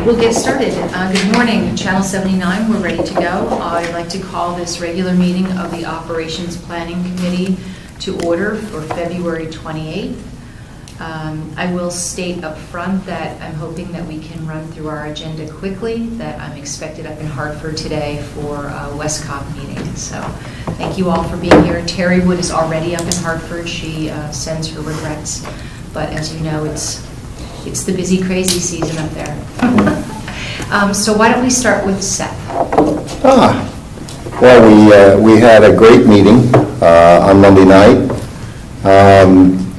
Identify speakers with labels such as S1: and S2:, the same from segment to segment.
S1: right, we'll get started. Good morning, Channel 79, we're ready to go. I'd like to call this regular meeting of the Operations Planning Committee to order for February 28th. I will state up front that I'm hoping that we can run through our agenda quickly, that I'm expected up in Hartford today for a Westcott meeting. So thank you all for being here. Terry Wood is already up in Hartford. She sends her regrets, but as you know, it's the busy, crazy season up there. So why don't we start with Seth?
S2: Well, we had a great meeting on Monday night.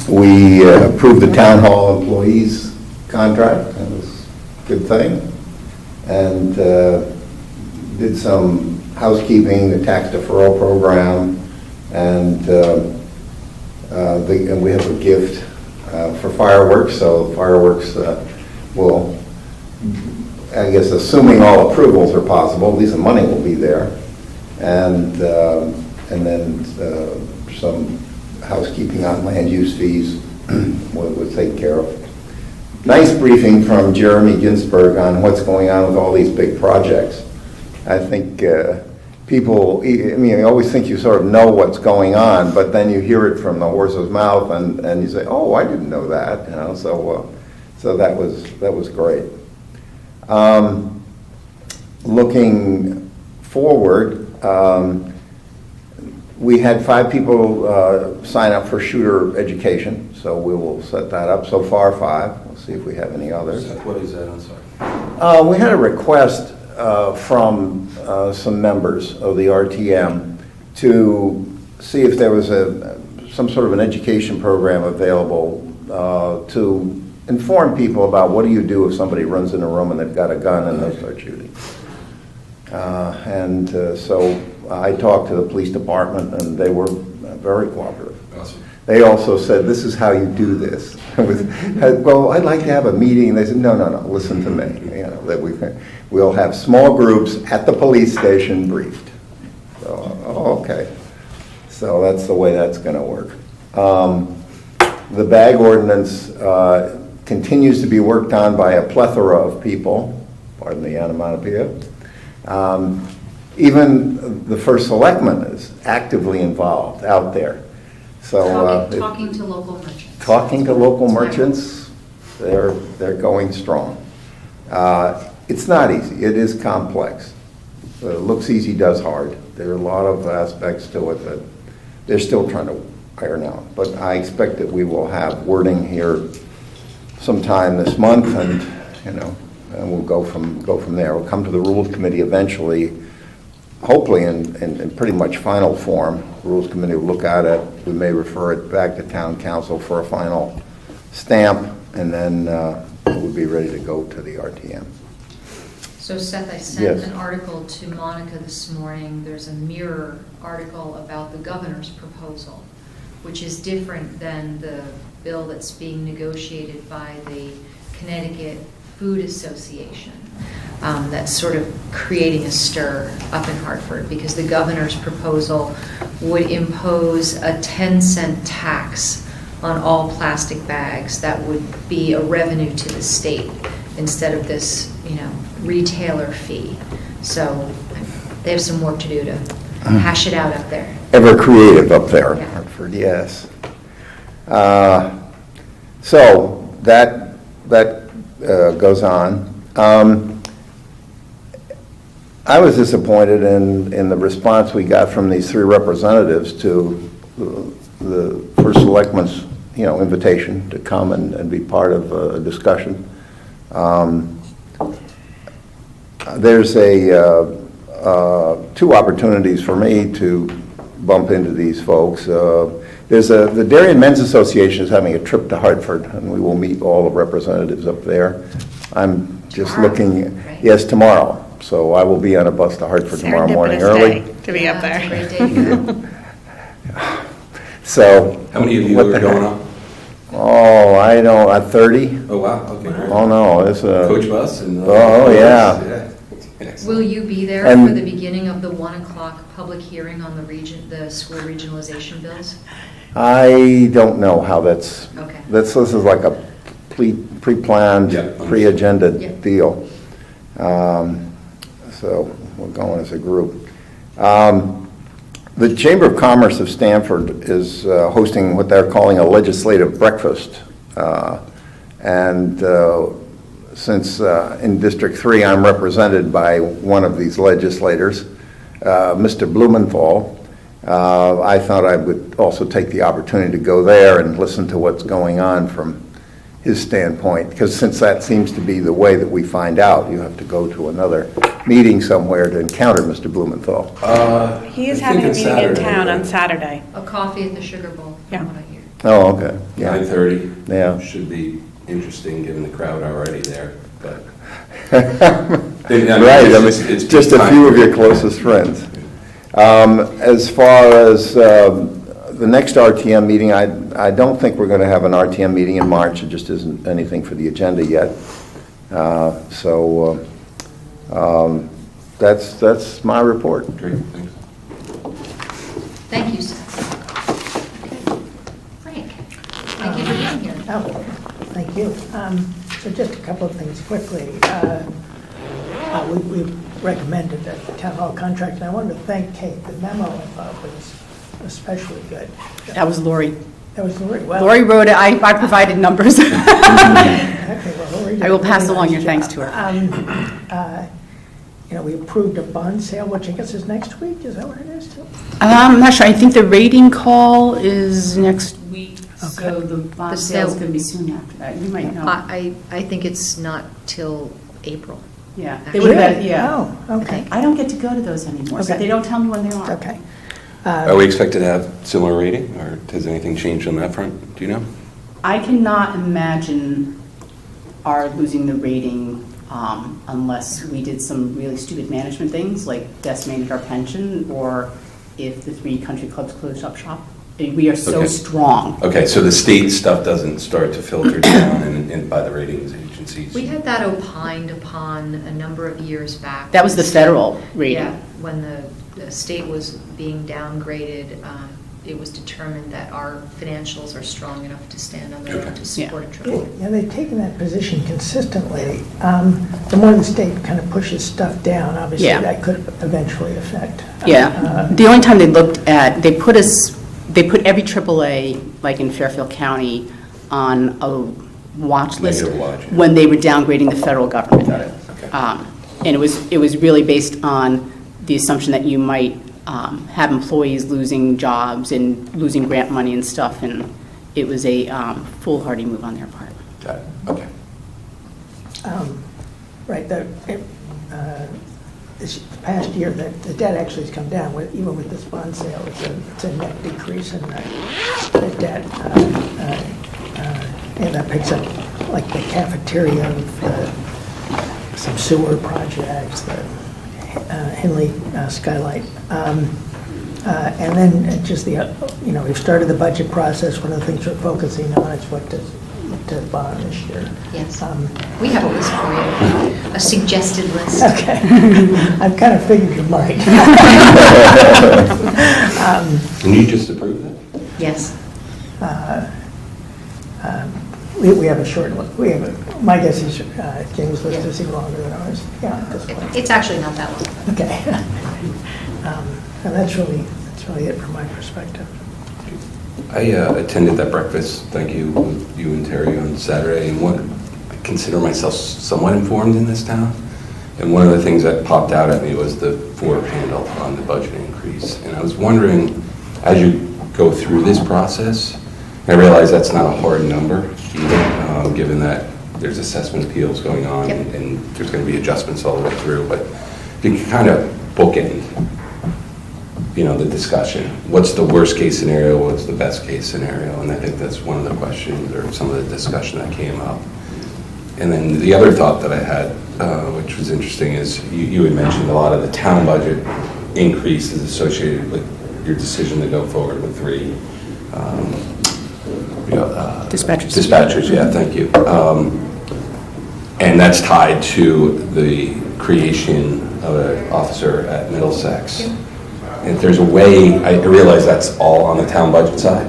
S2: We approved the town hall employees contract. That was a good thing. And did some housekeeping, the tax deferral program, and we have a gift for fireworks. So fireworks will, I guess, assuming all approvals are possible, at least the money will be there. And then some housekeeping on land use fees we'll take care of. Nice briefing from Jeremy Ginsburg on what's going on with all these big projects. I think people, I mean, you always think you sort of know what's going on, but then you hear it from the horse's mouth and you say, oh, I didn't know that, you know, so that was great. Looking forward, we had 5 people sign up for shooter education, so we will set that up. So far, 5. We'll see if we have any others.
S3: What is that? I'm sorry.
S2: We had a request from some members of the RTM to see if there was some sort of an education program available to inform people about what do you do if somebody runs in a room and they've got a gun and they start shooting. So I talked to the police department, and they were very cooperative.
S3: Awesome.
S2: They also said, this is how you do this. Well, I'd like to have a meeting. They said, no, listen to me. You know, that we'll have small groups at the police station briefed. So, okay. So that's the way that's going to work. The bag ordinance continues to be worked on by a plethora of people. Pardon the onomatopoeia. Even the first selectman is actively involved out there. So
S1: Talking to local merchants.
S2: Talking to local merchants, they're going strong. It's not easy. It is complex. It looks easy, does hard. There are a lot of aspects to it that they're still trying to iron out. But I expect that we will have wording here sometime this month, and and we'll go from there. We'll come to the Rules Committee eventually, hopefully in pretty much final form. The Rules Committee will look at it. We may refer it back to Town Council for a final stamp, and then it would be ready to go to the RTM.
S1: So Seth, I sent an article to Monica this morning. There's a mirror article about the governor's proposal, which is different than the bill that's being negotiated by the Connecticut Food Association. That's sort of creating a stir up in Hartford, because the governor's proposal would impose a 10-cent tax on all plastic bags. That would be a revenue to the state instead of this, retailer fee. So they have some work to do to hash it out up there.
S2: Ever creative up there,
S1: Yeah.
S2: Hartford, yes. So that goes on. I was disappointed in the response we got from these 3 representatives to the first selectman's, invitation to come and be part of a discussion. There's 2 opportunities for me to bump into these folks. There's the Darien Men's Association is having a trip to Hartford, and we will meet all the representatives up there. I'm just looking,
S1: right?
S2: yes, tomorrow. So I will be on a bus to Hartford tomorrow morning early.
S4: To be up there.
S1: It's a great day to go.
S2: So.
S3: How many of you are going up?
S2: Oh, I don't, 30?
S3: Oh, wow. Okay.
S2: Oh, no, it's a.
S3: Coach bus and.
S2: Oh, yeah.
S1: Will you be there
S2: And-
S1: for the beginning of the 1 o'clock public hearing on the school regionalization bills?
S2: I don't know how that's.
S1: Okay.
S2: This is like a pre-planned,
S3: Yeah.
S2: pre-agenda
S1: Yeah.
S2: deal. So we're going as a group. The Chamber of Commerce of Stanford is hosting what they're calling a legislative breakfast. And since in District 3 I'm represented by one of these legislators, Mr. Blumenthal, I thought I would also take the opportunity to go there and listen to what's going on from his standpoint, because since that seems to be the way that we find out, you have to go to another meeting somewhere to encounter Mr. Blumenthal.
S4: He is having a meeting in town on Saturday.
S1: A coffee at the Sugar Bowl,
S4: Yeah.
S1: from what I hear.
S2: Oh, okay. Yeah.
S3: 9:30.
S2: Yeah.
S3: Should be interesting given the crowd already there, but.
S2: Right, I mean, it's just a few of your closest friends. As far as the next RTM meeting, I don't think we're going to have an RTM meeting in March. It just isn't anything for the agenda yet. That's my report.
S3: Great, thanks.
S1: Thank you, Seth. Frank, thank you for being here.
S5: Oh, thank you. So just a couple of things quickly. We recommended that the town hall contract, and I wanted to thank Kate. The memo I thought was especially good.
S4: That was Lori.
S5: That was Lori. Well,
S4: Lori wrote it. I provided numbers.
S5: okay, well, Lori did
S4: I will
S5: a
S4: pass
S5: really
S4: along
S5: nice
S4: your thanks
S5: job.
S4: to her.
S5: We approved a bond sale, which I guess is next week. Is that what it is, too?
S4: I'm not sure. I think the rating call is next week, so
S5: Okay.
S4: the bond
S1: The
S4: sale is
S1: sale-
S4: going to be soon after that. You might know.
S1: I think it's not till April.
S4: Yeah. They
S1: Actually.
S4: would have, yeah.
S5: Oh, okay.
S4: I don't get to go to those anymore, so
S5: Okay.
S4: they don't tell me when they are.
S5: Okay.
S3: Are we expected to have similar rating, or has anything changed on that front? Do you know?
S4: I cannot imagine our losing the rating unless we did some really stupid management things, like decimated our pension, or if the 3 country clubs closed up shop. We are so
S3: Okay.
S4: strong.
S3: Okay, so the state stuff doesn't start to filter down and by the ratings agencies?
S1: We had that opined upon a number of years back.
S4: That was the federal rating.
S1: Yeah, when the state was being downgraded, it was determined that our financials are strong enough to stand on their own to support a triple.
S5: Yeah, they've taken that position consistently. The more the state kind of pushes stuff down, obviously,
S4: Yeah.
S5: that could eventually affect.
S4: Yeah, the only time they looked at, they put every AAA, like in Fairfield County, on a watch list
S3: Negative watch, yeah.
S4: when they were downgrading the federal government.
S3: Got it, okay.
S4: And it was really based on the assumption that you might have employees losing jobs and losing grant money and stuff, and it was a foolhardy move on their part.
S3: Got it, okay.
S5: Right, this past year, the debt actually has come down, even with this bond sale. It's a net decrease in the debt. And that picks up, like, the cafeteria, some sewer projects, the Henley skylight. And then just we've started the budget process. One of the things we're focusing on is what to bond this year.
S1: Yes. We have a list for you, a suggested list.
S5: Okay. I've kind of figured you might.
S3: And you just approved that?
S1: Yes.
S5: We have a short list. My guess is James' list is even longer than ours. Yeah, at this point.
S1: It's actually not that long.
S5: Okay. And that's really it from my perspective.
S3: I attended that breakfast, thank you, with you and Terry on Saturday, and I consider myself somewhat informed in this town. And one of the things that popped out at me was the 4 handle on the budget increase. And I was wondering, as you go through this process, I realize that's not a hard number either, given that there's assessment appeals going on,
S1: Yep.
S3: and there's going to be adjustments all the way through, but if you can kind of bookend the discussion. What's the worst case scenario? What's the best case scenario? And I think that's one of the questions or some of the discussion that came up. And then the other thought that I had, which was interesting, is you had mentioned a lot of the town budget increase is associated with your decision to go forward with 3
S4: Dispatchers.
S3: Dispatchers, yeah, thank you. And that's tied to the creation of an officer at Middlesex. And if there's a way, I realize that's all on the town budget side,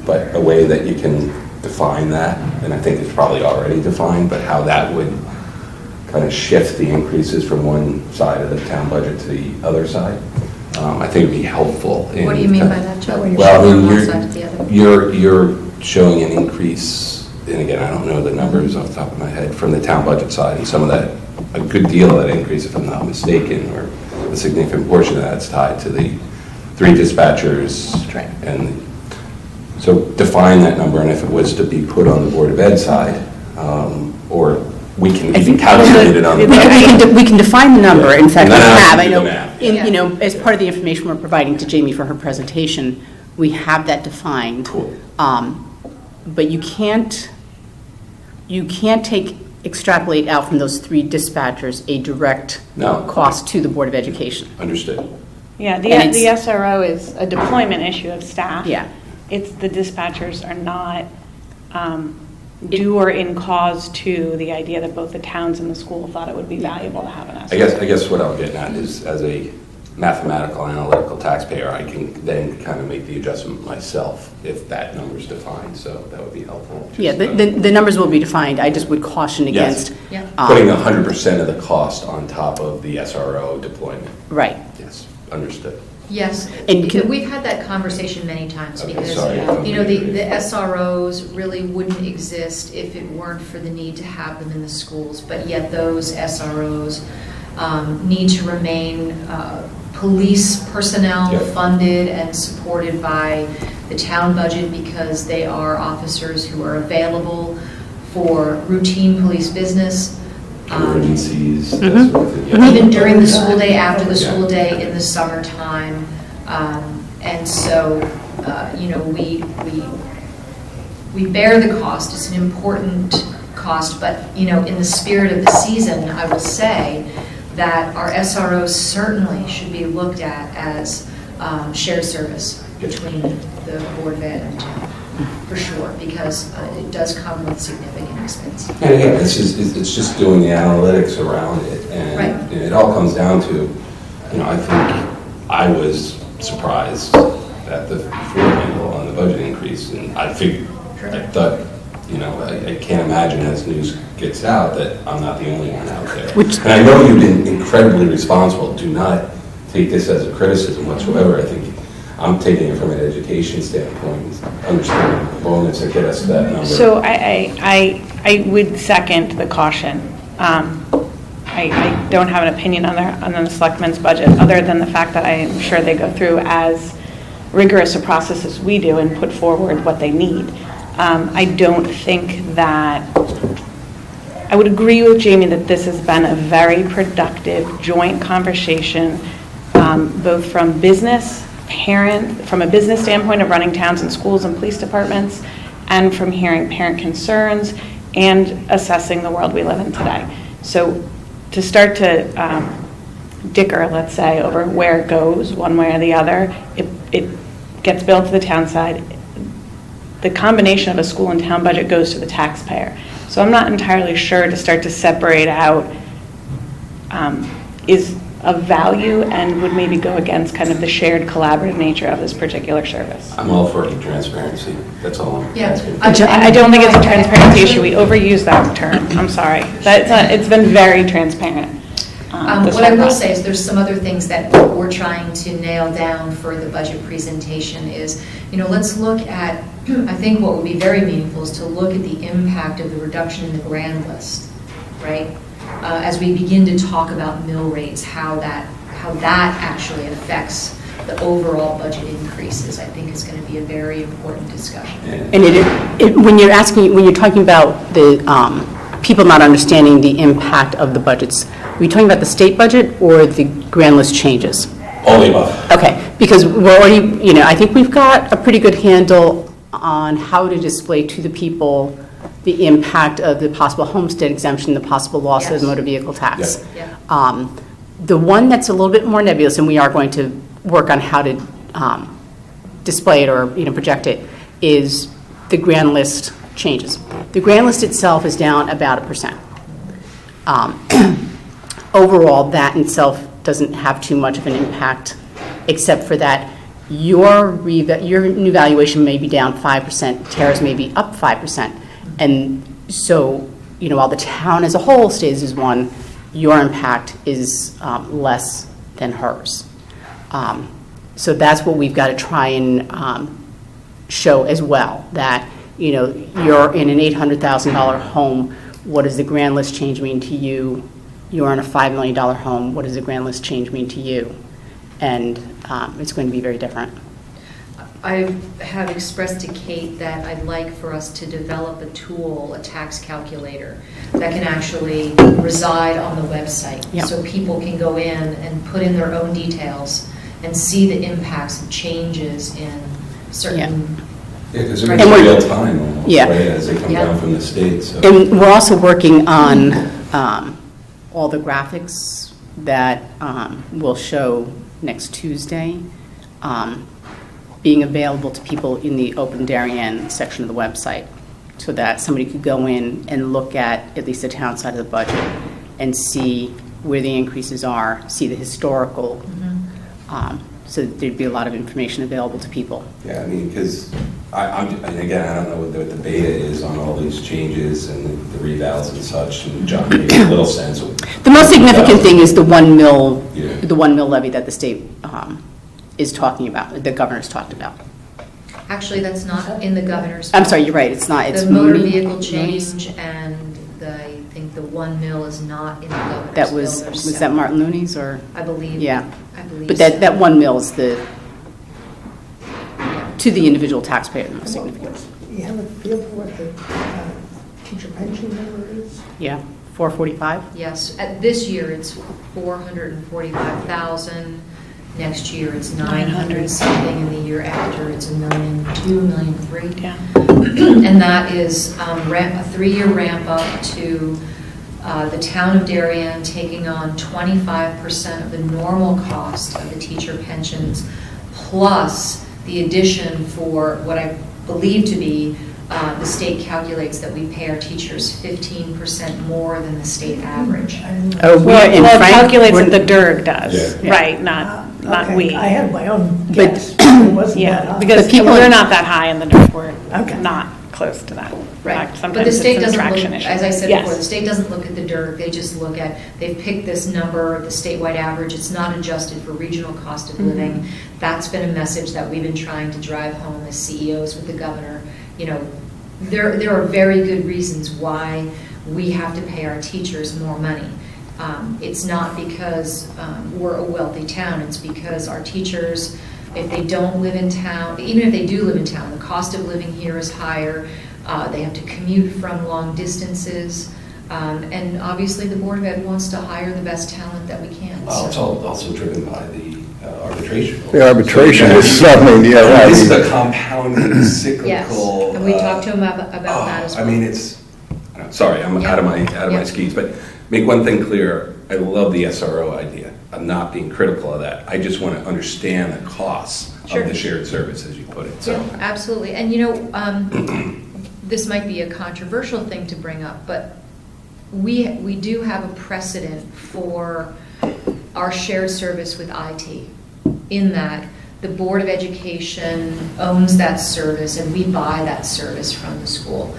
S3: but a way that you can define that, and I think it's probably already defined, but how that would kind of shift the increases from one side of the town budget to the other side. I think it'd be helpful.
S1: What do you mean by that, Joe?
S3: Well, I mean,
S1: From one side to the other?
S3: you're showing an increase, and again, I don't know the numbers off the top of my head, from the town budget side, and some of that, a good deal of that increase, if I'm not mistaken, or a significant portion of that's tied to the 3 dispatchers.
S1: That's right.
S3: And so define that number, and if it was to be put on the Board of Ed side, or we can even calculate it on the budget side.
S4: We can define the number, in fact, we
S3: And then I
S4: have,
S3: can
S4: I
S3: do the
S4: know,
S3: math.
S4: you know, as part of the information we're providing to Jamie for her presentation, we have that defined.
S3: Cool.
S4: But you can't extrapolate out from those 3 dispatchers a direct
S3: No.
S4: cost to the Board of Education.
S3: Understood.
S6: Yeah,
S4: And
S6: the
S4: it's-
S6: SRO is a deployment issue of staff.
S4: Yeah.
S6: It's the dispatchers are not due or in cause to the idea that both the towns and the school thought it would be valuable to have an SRO.
S3: I guess what I'm getting at is, as a mathematical, analytical taxpayer, I can then kind of make the adjustment myself if that number's defined, so that would be helpful.
S4: Yeah, the numbers will be defined, I just would caution
S3: Yes.
S4: against.
S1: Yeah.
S3: Putting 100% of the cost on top of the SRO deployment.
S4: Right.
S3: Yes, understood.
S1: Yes,
S4: And
S1: because
S4: can-
S1: we've had that conversation many times,
S3: Okay,
S1: because,
S3: sorry.
S1: you know, the SROs really wouldn't exist if it weren't for the need to have them in the schools, but yet those SROs need to remain police personnel
S3: Yep.
S1: funded and supported by the town budget, because they are officers who are available for routine police business.
S3: Emergencies, that
S4: Mhm.
S3: sort of thing. Yeah.
S1: Even during the school day, after the school day, in the summertime. And so, you know, we bear the cost. It's an important cost, but, you know, in the spirit of the season, I will say that our SROs certainly should be looked at as shared service between the Board of Ed and town, for sure, because it does come with significant expense.
S3: And again, it's just doing the analytics around it,
S1: Right.
S3: and it all comes down to, you know, I think I was surprised at the 4 handle on the budget increase, and I thought, you know, I can't imagine as news gets out that I'm not the only one out there. And I know you've been incredibly responsible. Do not take this as a criticism whatsoever. I think I'm taking it from an education standpoint, understanding the components that get us to that number.
S6: So I would second the caution. I don't have an opinion on the selectmen's budget, other than the fact that I am sure they go through as rigorous a process as we do and put forward what they need. I don't think that, I would agree with Jamie that this has been a very productive joint conversation, both from from a business standpoint of running towns and schools and police departments, and from hearing parent concerns and assessing the world we live in today. So to start to dicker, let's say, over where it goes, one way or the other, it gets billed to the town side. The combination of a school and town budget goes to the taxpayer. So I'm not entirely sure to start to separate out is of value and would maybe go against kind of the shared collaborative nature of this particular service.
S3: I'm all for transparency, that's all I'm
S1: Yeah.
S3: asking.
S6: I don't think it's a transparency issue. We overuse that term. I'm sorry. It's been very transparent. this
S1: What I
S6: whole
S1: will
S6: process.
S1: say is there's some other things that we're trying to nail down for the budget presentation is, you know, let's look at, I think what would be very meaningful is to look at the impact of the reduction in the grand list, right? As we begin to talk about mill rates, how that actually affects the overall budget increases, I think is going to be a very important discussion.
S4: And when you're talking about the people not understanding the impact of the budgets, are you talking about the state budget or the grand list changes?
S3: All the above.
S4: Okay, because we're already, you know, I think we've got a pretty good handle on how to display to the people the impact of the possible homestead exemption, the possible loss of
S1: Yes.
S4: the motor vehicle tax.
S1: Yeah.
S4: The one that's a little bit more nebulous, and we are going to work on how to display it or, you know, project it, is the grand list changes. The grand list itself is down about 1%. Overall, that in itself doesn't have too much of an impact, except for that your new valuation may be down 5%, Tara's may be up 5%. And so while the town as a whole stays as one, your impact is less than hers. So that's what we've got to try and show as well, that, you're in an $800,000 home, what does the grand list change mean to you? You're in a $5 million home, what does the grand list change mean to you? And it's going to be very different.
S1: I have expressed to Kate that I'd like for us to develop a tool, a tax calculator, that can actually reside on the website.
S4: Yep.
S1: So people can go in and put in their own details and see the impacts of changes in certain.
S3: Yeah, because they're
S4: And
S3: in
S4: we're-
S3: real time almost,
S4: Yeah.
S3: right, as they come
S1: Yeah.
S3: down from the state, so.
S4: And we're also working on all the graphics that will show next Tuesday, being available to people in the Open Darien section of the website, so that somebody could go in and look at least the town side of the budget and see where the increases are, see the historical, so that there'd be a lot of information available to people.
S3: Yeah, I mean, because and again, I don't know what the beta is on all these changes and the revals and such, and John gave a little sense of.
S4: The most significant thing is the 1 mil,
S3: Yeah.
S4: the 1 mil levy that the state is talking about, the governor's talked about.
S1: Actually, that's not in the governor's.
S4: I'm sorry, you're right, it's not, it's
S1: The motor
S4: Mooney-
S1: vehicle
S4: Mooney's.
S1: change and I think the 1 mil is not in the governor's.
S4: That
S1: bill.
S4: was
S1: They're
S4: that
S1: separate.
S4: Martin Looney's, or?
S1: I believe.
S4: Yeah.
S1: I believe
S4: But
S1: so.
S4: that 1 mil is to the individual taxpayer, the most significant.
S5: You have a feel for what the teacher pension number is?
S4: Yeah, 445?
S1: Yes, at this year, it's 445,000. Next year, it's 900 something, and the year after, it's $1.2 million, $1.3 million.
S6: Yeah.
S1: And that is a 3-year ramp up to the town of Darien taking on 25% of the normal cost of the teacher pensions, plus the addition for what I believe to be, the state calculates that we pay our teachers 15% more than the state average.
S4: Oh,
S6: Well,
S4: in
S6: it
S4: Frank-
S6: calculates
S4: we're-
S6: what the DIRG does,
S3: Yeah.
S6: right, not
S5: Okay,
S6: we.
S5: I had my own
S4: But-
S5: guess. It wasn't that
S6: Yeah,
S5: high.
S6: because
S4: But people-
S6: we're not that high in the DIRG, we're
S5: Okay.
S6: not close to that. In
S1: Right,
S6: fact,
S1: but
S6: sometimes
S1: the
S6: it's
S1: state
S6: an
S1: doesn't look,
S6: attraction issue.
S1: as I said
S6: Yes.
S1: before, the state doesn't look at the DIRG, they just look at, they've picked this number, the statewide average, it's not adjusted for regional cost of living. That's been a message that we've been trying to drive home as CEOs with the governor. There are very good reasons why we have to pay our teachers more money. It's not because we're a wealthy town, it's because our teachers, if they don't live in town, even if they do live in town, the cost of living here is higher. They have to commute from long distances. And obviously, the Board of Ed wants to hire the best talent that we can.
S3: Well, it's
S1: so.
S3: also driven by the arbitration.
S2: The arbitration
S3: So,
S2: is something, yeah, right.
S3: This is a compounding cyclical.
S1: Yes, and we talked to him about that as well.
S3: I mean, it's, sorry, I'm
S1: Yeah.
S3: out of my
S1: Yeah.
S3: skis, but make one thing clear, I love the SRO idea. I'm not being critical of that. I just want to understand the costs
S1: Sure.
S3: of the shared service, as you put it, so.
S1: Yeah, absolutely. And this might be a controversial thing to bring up, but we do have a precedent for our shared service with IT, in that the Board of Education owns that service and we buy that service from the school.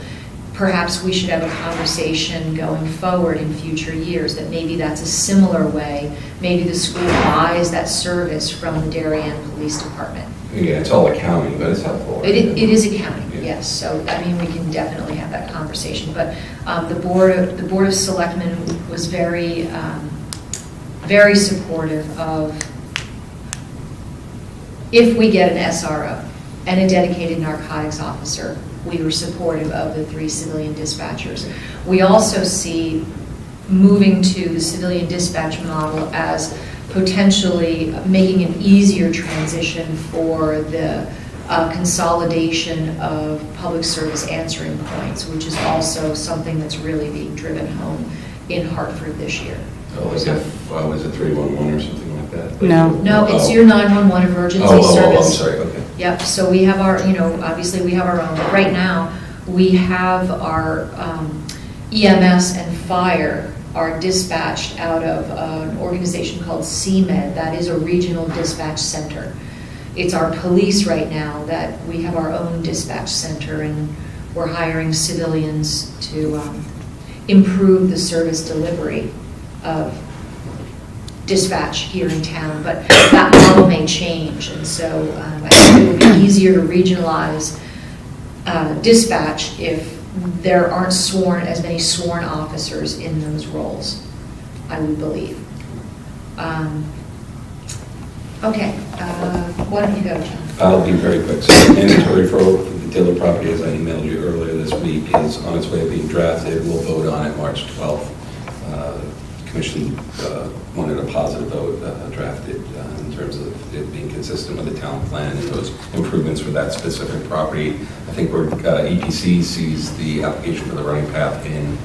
S1: Perhaps we should have a conversation going forward in future years that maybe that's a similar way. Maybe the school buys that service from the Darien Police Department.
S3: Yeah, it's all accounting, but it's helpful.
S1: It is accounting,
S3: Yeah.
S1: yes. So, I mean, we can definitely have that conversation. But the Board of Selectmen was very, very supportive of, if we get an SRO and a dedicated narcotics officer, we were supportive of the 3 civilian dispatchers. We also see moving to the civilian dispatch model as potentially making an easier transition for the consolidation of public service answering points, which is also something that's really being driven home in Hartford this year.
S3: Oh, was it 311 or something like that?
S4: No.
S1: No, it's
S3: Oh.
S1: your 911 emergency
S3: I'm
S1: service.
S3: sorry, okay.
S1: Yep, so we have our, obviously we have our own, but right now, we have our EMS and fire are dispatched out of an organization called CMed, that is a regional dispatch center. It's our police right now that we have our own dispatch center, and we're hiring civilians to, improve the service delivery of dispatch here in town, but that model may change, and so I think it would be easier to regionalize dispatch if there aren't as many sworn officers in those roles, I would believe. Okay, why don't you go, John?
S3: I'll be very quick. So the mandatory referral for the Taylor property, as I emailed you earlier this week, is on its way to being drafted. We'll vote on it March 12th. Commission wanted a positive vote drafted in terms of it being consistent with the town plan and those improvements for that specific property. I think we're, EPC sees the application for the running path in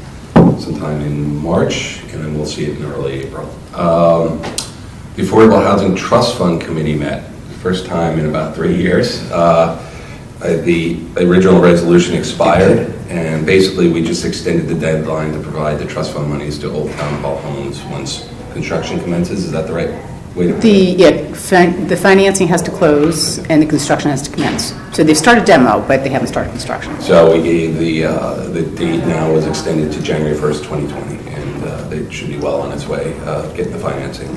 S3: sometime in March, and then we'll see it in early April. The Affordable Housing Trust Fund Committee met the first time in about 3 years. The original resolution expired, and basically we just extended the deadline to provide the trust fund monies to Old Town Hall homes once construction commences. Is that the right way to put it?
S4: The financing has to close and the construction has to commence. So they've started demo, but they haven't started construction.
S3: So we gave the date now was extended to January 1st, 2020, and it should be well on its way getting the financing.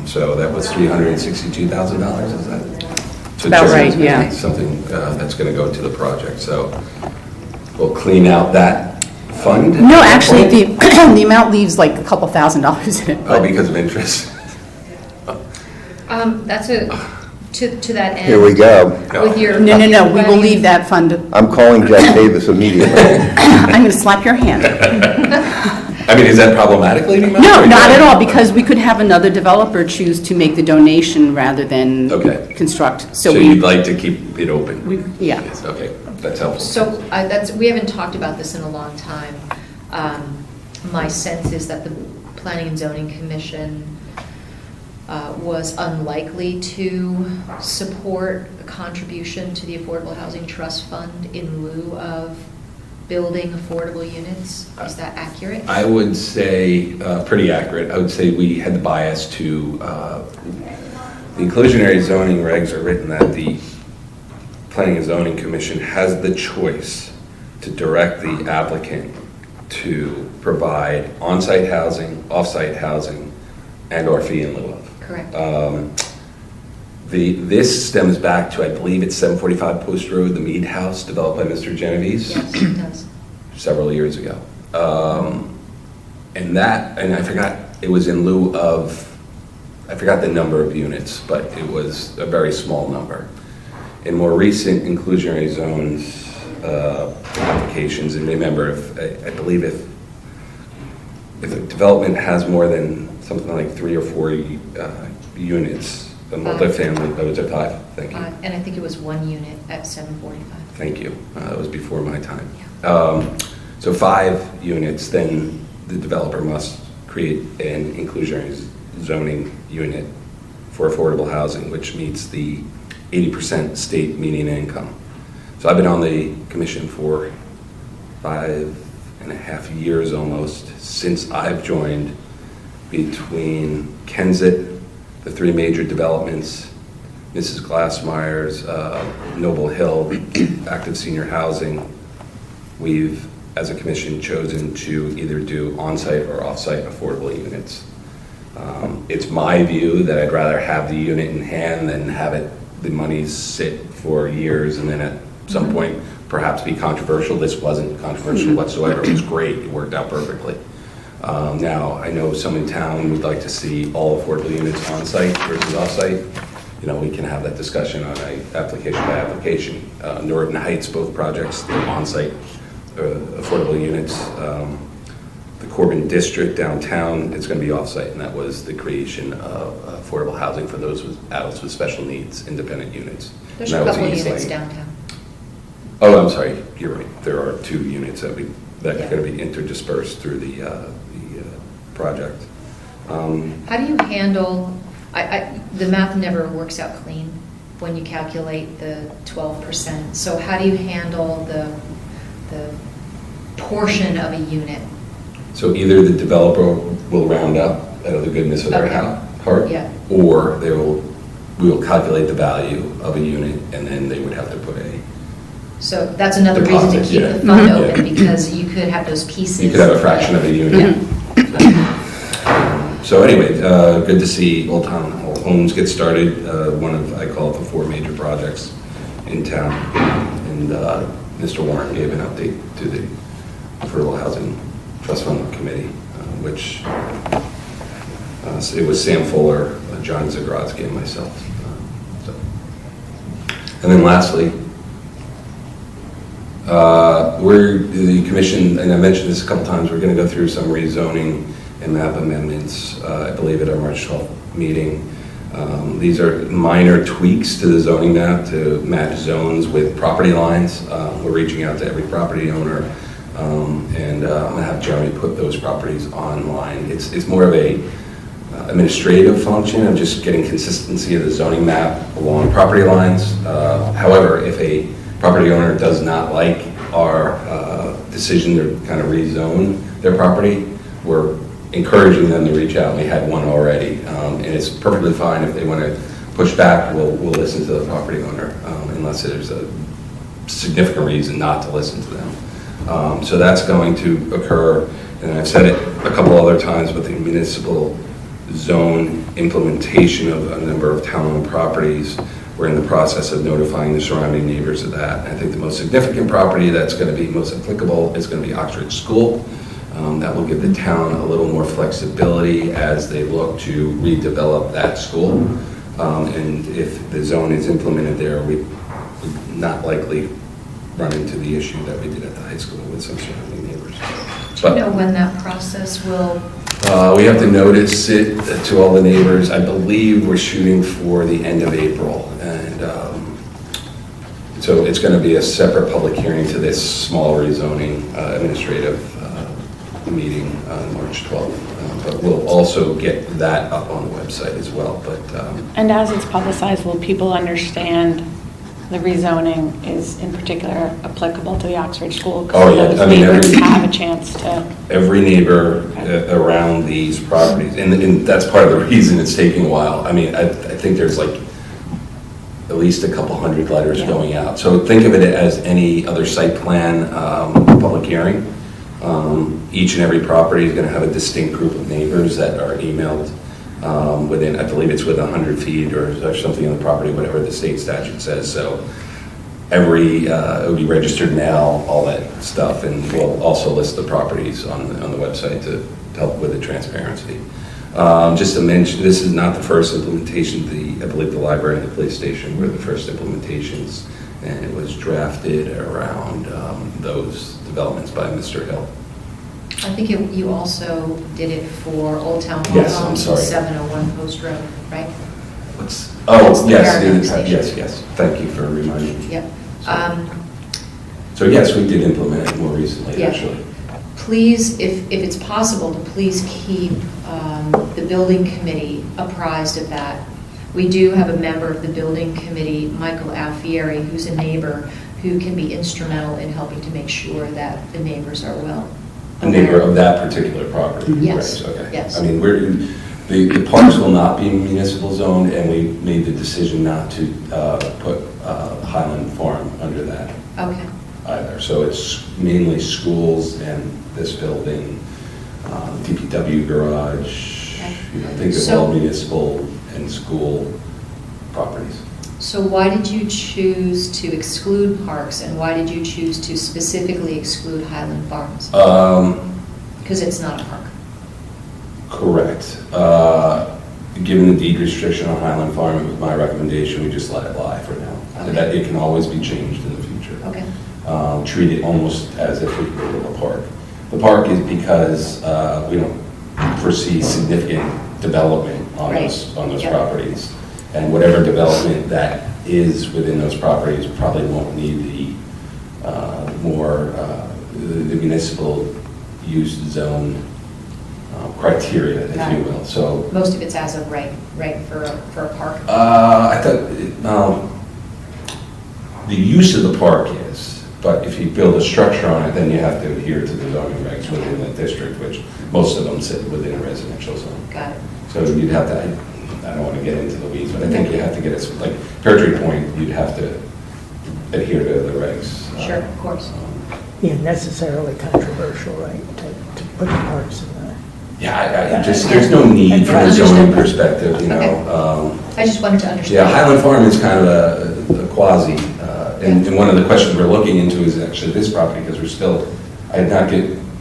S3: So that was $362,000, is that? So
S4: about right, yeah.
S3: Something that's going to go to the project. So we'll clean out that fund.
S4: No, actually, the amount leaves like a couple $1,000s in it.
S3: Oh, because of interest.
S1: That's to that end.
S2: Here we go.
S1: With your
S4: No, we will leave that fund.
S2: I'm calling Jeff Davis immediately.
S4: I'm going to slap your hand.
S3: I mean, is that problematic, Lady Mel?
S4: No, not at all, because we could have another developer choose to make the donation rather than construct.
S3: So you'd like to keep it open?
S4: Yeah.
S3: Yes, okay, that's helpful.
S1: So we haven't talked about this in a long time. My sense is that the Planning and Zoning Commission was unlikely to support a contribution to the Affordable Housing Trust Fund in lieu of building affordable units. Is that accurate?
S3: I would say pretty accurate. I would say we had the bias to, the inclusionary zoning regs are written that the Planning and Zoning Commission has the choice to direct the applicant to provide on-site housing, off-site housing, and or fee in lieu of.
S1: Correct.
S3: This stems back to, I believe it's 745 Post Road, the Mead House, developed by Mr. Genovese.
S1: Yes, it does.
S3: Several years ago. And I forgot, it was in lieu of, I forgot the number of units, but it was a very small number. In more recent inclusionary zones applications, and remember, I believe if a development has more than something like 3 or 4 units, the multifamily, was it 5? Thank you.
S1: And I think it was 1 unit at 745.
S3: Thank you. It was before my time.
S1: Yeah.
S3: So 5 units, then the developer must create an inclusionary zoning unit for affordable housing, which meets the 80% state median income. So I've been on the commission for 5.5 years almost since I've joined. Between Kensett, the 3 major developments, Mrs. Glassmeyer's, Noble Hill, active senior housing, we've, as a commission, chosen to either do on-site or off-site affordable units. It's my view that I'd rather have the unit in hand than have the money sit for years and then at some point perhaps be controversial. This wasn't controversial whatsoever. It was great. It worked out perfectly. Now, I know some in town would like to see all affordable units on-site versus off-site. You know, we can have that discussion on a application by application. Norton Heights, both projects, they're on-site affordable units. The Corbin District downtown, it's going to be off-site, and that was the creation of affordable housing for those with adults with special needs, independent units.
S1: There's
S3: And
S1: a
S3: that was
S1: couple
S3: East
S1: units
S3: Lane.
S1: downtown.
S3: Oh, I'm sorry, you're right. There are 2 units that are going to be interdispersed through the project.
S1: How do you handle, the math never works out clean when you calculate the 12%. So how do you handle the portion of a unit?
S3: So either the developer will round up out of the goodness of their heart,
S1: Yeah.
S3: or we will calculate the value of a unit, and then they would have to put a
S1: So that's another reason to
S3: Deposit,
S1: keep
S3: yeah.
S1: the fund
S3: Yeah.
S1: open, because you could have those pieces.
S3: You could have a fraction of a unit. So anyway, good to see Old Town Homes get started. One of, I call it the 4 major projects in town. And Mr. Warren gave an update to the Affordable Housing Trust Fund Committee, which it was Sam Fuller, John Zagrodzky, and myself. And then lastly, the commission, and I mentioned this a couple times, we're going to go through some rezoning and map amendments, I believe at our March 12th meeting. These are minor tweaks to the zoning map to match zones with property lines. We're reaching out to every property owner, and I'm going to have Jeremy put those properties online. It's more of a administrative function of just getting consistency of the zoning map along property lines. However, if a property owner does not like our decision to kind of rezone their property, we're encouraging them to reach out. We had one already, and it's perfectly fine if they want to push back. We'll listen to the property owner unless there's a significant reason not to listen to them. So that's going to occur, and I've said it a couple other times, but the municipal zone implementation of a number of town-owned properties, we're in the process of notifying the surrounding neighbors of that. I think the most significant property that's going to be most applicable is going to be Oxford School. That will give the town a little more flexibility as they look to redevelop that school. And if the zone is implemented there, we would not likely run into the issue that we did at the high school with some surrounding neighbors.
S1: Do you know when that process will?
S3: We have to notice it to all the neighbors. I believe we're shooting for the end of April. And so it's going to be a separate public hearing to this small rezoning administrative meeting on March 12th. But we'll also get that up on the website as well. But
S6: And as it's publicized, will people understand the rezoning is in particular applicable to the Oxford School?
S3: Oh, yeah.
S6: Because
S3: I mean,
S6: neighbors have a chance to.
S3: every neighbor around these properties, and that's part of the reason it's taking a while. I mean, I think there's like at least a couple hundred letters going out. So think of it as any other site plan public hearing. Each and every property is going to have a distinct group of neighbors that are emailed within, I believe it's within 100 feet or something on the property, whatever the state statute says. So it will be registered now, all that stuff, and we'll also list the properties on the website to help with the transparency. Just to mention, this is not the first implementation. I believe the library and the police station were the first implementations, and it was drafted around those developments by Mr. Hill.
S1: I think you also did it for Old Town Hall.
S3: Yes, I'm
S1: and
S3: sorry.
S1: 701 Post Road, right?
S3: That's
S1: the
S3: yes,
S1: Darien station.
S3: yes. Thank you for reminding me.
S1: Yep.
S3: So yes, we did implement it more recently,
S1: Yeah.
S3: actually.
S1: Please, if it's possible, to please keep the building committee apprised of that. We do have a member of the building committee, Michael Alfieri, who's a neighbor, who can be instrumental in helping to make sure that the neighbors are well
S3: A neighbor of that particular property.
S1: Yes,
S3: Right, okay.
S1: yes.
S3: I mean, the parks will not be municipal zoned, and we made the decision not to put Highland Farm under that
S1: Okay.
S3: either. So it's mainly schools and this building, DPW garage, think of
S1: So-
S3: all municipal and school properties.
S1: So why did you choose to exclude parks, and why did you choose to specifically exclude Highland Farms? Because it's not a park.
S3: Correct. Given the deed restriction on Highland Farm, it was my recommendation we just let it lie for now.
S1: Okay.
S3: That it can always be changed in the future.
S1: Okay.
S3: Treat it almost as if we were a park. The park is because we don't foresee significant development on
S1: Right.
S3: those
S1: Yep.
S3: properties. And whatever development that is within those properties probably won't need the the municipal use zone criteria, if
S1: Got
S3: you
S1: it.
S3: will. So
S1: Most of it's as of right for a park?
S3: I thought the use of the park is, but if you build a structure on it, then you have to adhere to the zoning regs within the district, which most of them sit within a residential zone.
S1: Got it.
S3: So you'd have to, I don't want to get into the weeds, but I think you have to get it, like Pear Tree Point, you'd have to adhere to the regs
S1: Sure, of course.
S5: Being necessarily controversial, right, to put the parks in the.
S3: Yeah, there's no need from a zoning perspective, you know.
S1: I just wanted to understand.
S3: Yeah, Highland Farm is kind of a quasi, and one of the questions we're looking into is actually this property, because I have not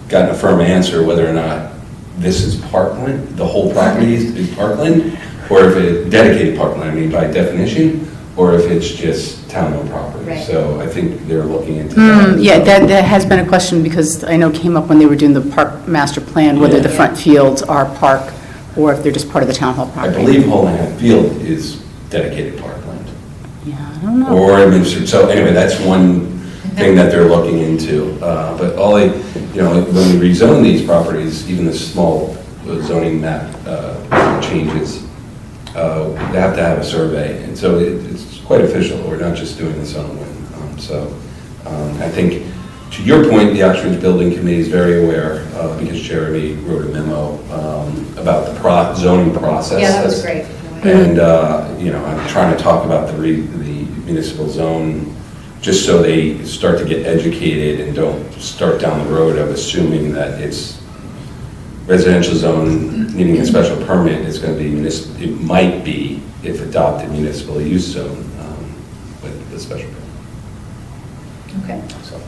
S3: gotten a firm answer whether or not this is parkland, the whole property is parkland, or if it's dedicated parkland, I mean, by definition, or if it's just town-owned property.
S1: Right.
S3: So I think they're looking into that.
S4: Yeah, that has been a question, because I know it came up when they were doing the park master plan, whether the front fields are park or if they're just part of the town hall
S3: I
S4: property.
S3: believe Houlihan Field is dedicated parkland.
S4: Yeah, I don't know.
S3: Or administered, so anyway, that's one thing that they're looking into. But when we rezone these properties, even the small zoning map changes, they have to have a survey, and so it's quite official. We're not just doing this on a whim. I think, to your point, the Oxford Building Committee is very aware, because Jeremy wrote a memo about the zoning process.
S1: Yeah, that was great.
S3: And, I'm trying to talk about the municipal zone, just so they start to get educated and don't start down the road of assuming that it's residential zone needing a special permit is going to be it might be, if adopted, municipal use zone with the special permit.
S1: Okay.
S3: So.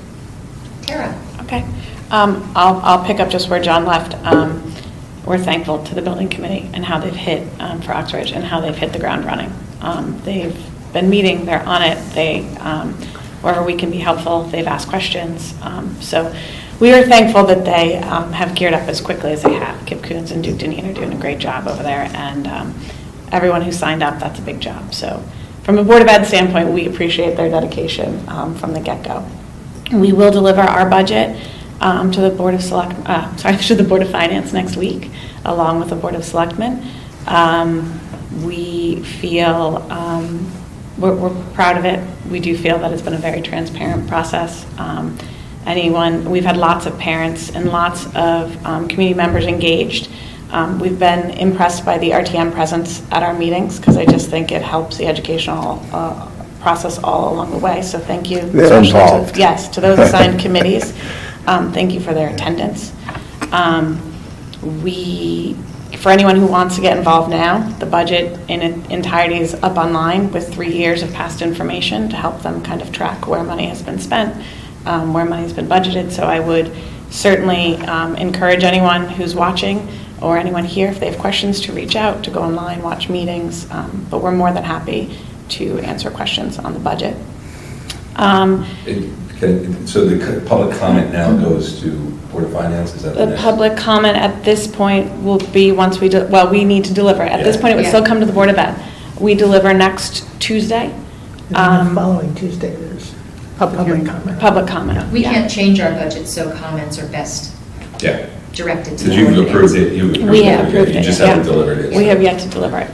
S1: Tara?
S6: Okay. I'll pick up just where John left. We're thankful to the building committee and how they've hit for Oxbridge and how they've hit the ground running. They've been meeting, they're on it, wherever we can be helpful, they've asked questions. So we are thankful that they have geared up as quickly as they have. Kip Coons and Duke Deneen are doing a great job over there, and everyone who signed up, that's a big job. So from a Board of Ed standpoint, we appreciate their dedication from the get-go. We will deliver our budget to the Board of to the Board of Finance next week, along with the Board of Selectmen. We feel we're proud of it. We do feel that it's been a very transparent process. We've had lots of parents and lots of community members engaged. We've been impressed by the RTM presence at our meetings, because I just think it helps the educational process all along the way. So thank you.
S2: They're involved.
S6: To those assigned committees. Thank you for their attendance. For anyone who wants to get involved now, the budget in its entirety is up online with 3 years of past information to help them kind of track where money has been spent, where money has been budgeted. So I would certainly encourage anyone who's watching or anyone here, if they have questions, to reach out, to go online, watch meetings. But we're more than happy to answer questions on the budget.
S3: So the public comment now goes to Board of Finance, is that
S6: The public comment at this point will be once we need to deliver. At this point, it would still come to the Board of Ed. We deliver next Tuesday.
S5: And then the following Tuesday, there's public comment.
S6: Public comment.
S1: We can't change our budget, so comments are best directed to the
S3: Because you've
S1: board.
S3: approved it,
S6: We have approved it.
S3: You just haven't delivered it.
S6: We have yet to deliver it.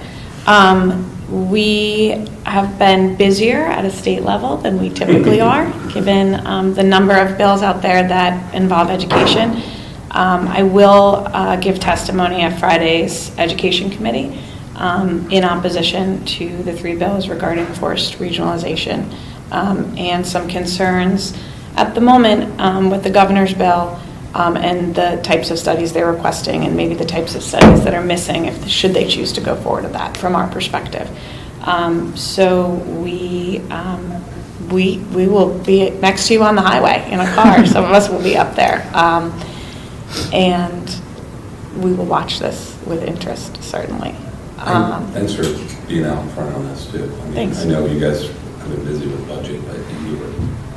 S6: We have been busier at a state level than we typically are, given the number of bills out there that involve education. I will give testimony at Friday's Education Committee in opposition to the 3 bills regarding forced regionalization and some concerns at the moment with the governor's bill and the types of studies they're requesting, and maybe the types of studies that are missing should they choose to go forward with that from our perspective. So we will be next to you on the highway in a car. Some of us will be up there. And we will watch this with interest, certainly.
S3: Thanks for being out in front on this, too.
S6: Thanks.
S3: I know you guys have been busy with budget, but you were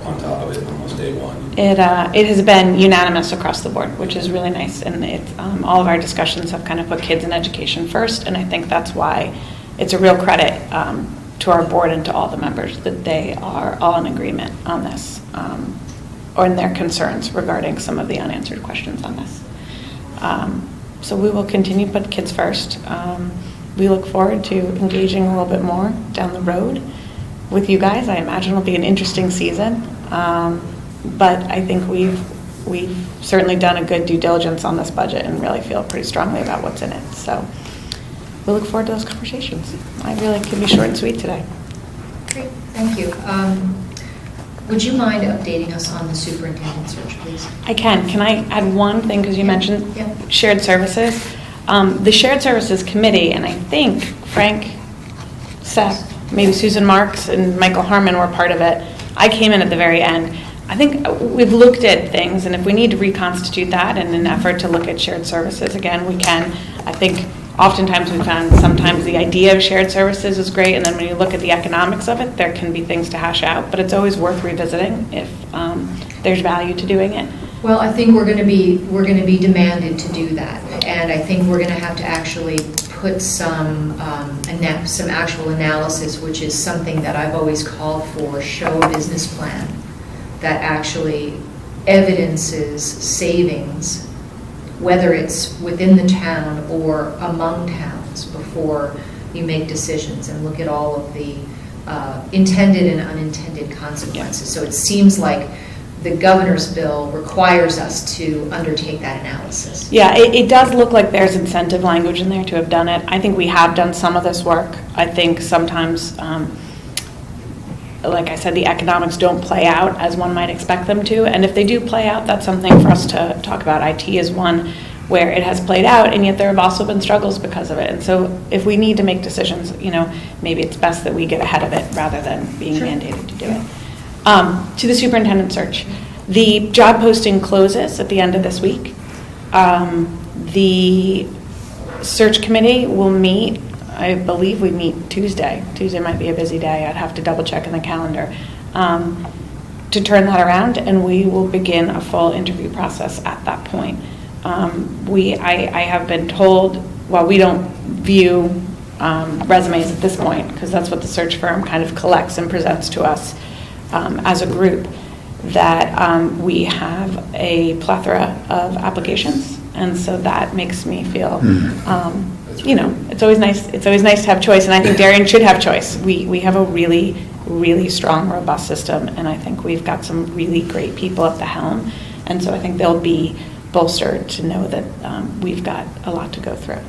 S3: on top of it almost day one.
S6: It has been unanimous across the board, which is really nice, and all of our discussions have kind of put kids in education first, and I think that's why it's a real credit to our board and to all the members that they are all in agreement on this, or in their concerns regarding some of the unanswered questions on this. So we will continue to put kids first. We look forward to engaging a little bit more down the road with you guys. I imagine it'll be an interesting season. But I think we've certainly done a good due diligence on this budget and really feel pretty strongly about what's in it. So we look forward to those conversations. I really can be short and sweet today.
S1: Great, thank you. Would you mind updating us on the superintendent search, please?
S6: I can. Can I add one thing, because you mentioned
S1: Yeah.
S6: shared services? The Shared Services Committee, and I think Frank, Seth, maybe Susan Marks, and Michael Harmon were part of it. I came in at the very end. I think we've looked at things, and if we need to reconstitute that in an effort to look at shared services again, we can. I think oftentimes we found sometimes the idea of shared services is great, and then when you look at the economics of it, there can be things to hash out, but it's always worth revisiting if there's value to doing it.
S1: Well, I think we're going to be demanded to do that, and I think we're going to have to actually put some actual analysis, which is something that I've always called for, show a business plan that actually evidences savings, whether it's within the town or among towns, before you make decisions and look at all of the intended and unintended consequences. So it seems like the governor's bill requires us to undertake that analysis.
S6: Yeah, it does look like there's incentive language in there to have done it. I think we have done some of this work. I think sometimes, like I said, the economics don't play out as one might expect them to. And if they do play out, that's something for us to talk about. IT is one where it has played out, and yet there have also been struggles because of it. And so if we need to make decisions, maybe it's best that we get ahead of it rather than being mandated to do it. To the superintendent search. The job posting closes at the end of this week. The search committee will meet, I believe we meet Tuesday. Tuesday might be a busy day. I'd have to double check in the calendar to turn that around, and we will begin a full interview process at that point. I have been told, well, we don't view resumes at this point because that's what the search firm kind of collects and presents to us as a group, that we have a plethora of applications, and so that makes me feel, it's always nice. It's always nice to have choice, and I think Darien should have choice. We have a really, really strong, robust system, and I think we've got some really great people at the helm, and so I think they'll be bolstered to know that we've got a lot to go through.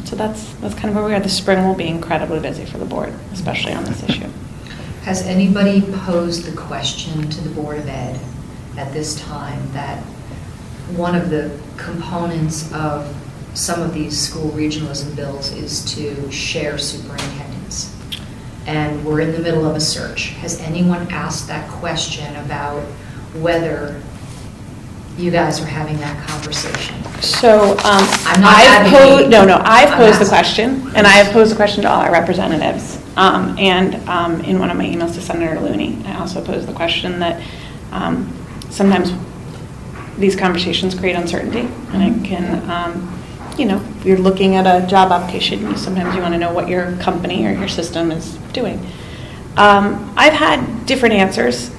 S6: So that's kind of where we are. The spring will be incredibly busy for the board, especially on this issue.
S1: Has anybody posed the question to the Board of Ed at this time that one of the components of some of these school regionalism bills is to share superintendents? And we're in the middle of a search. Has anyone asked that question about whether you guys are having that conversation?
S6: So
S1: I'm not
S6: I've posed the
S1: asking.
S6: question, and I have posed the question to all our representatives. And in one of my emails to Senator Looney, I also posed the question that sometimes these conversations create uncertainty, and it can, if you're looking at a job application, sometimes you want to know what your company or your system is doing. I've had different answers.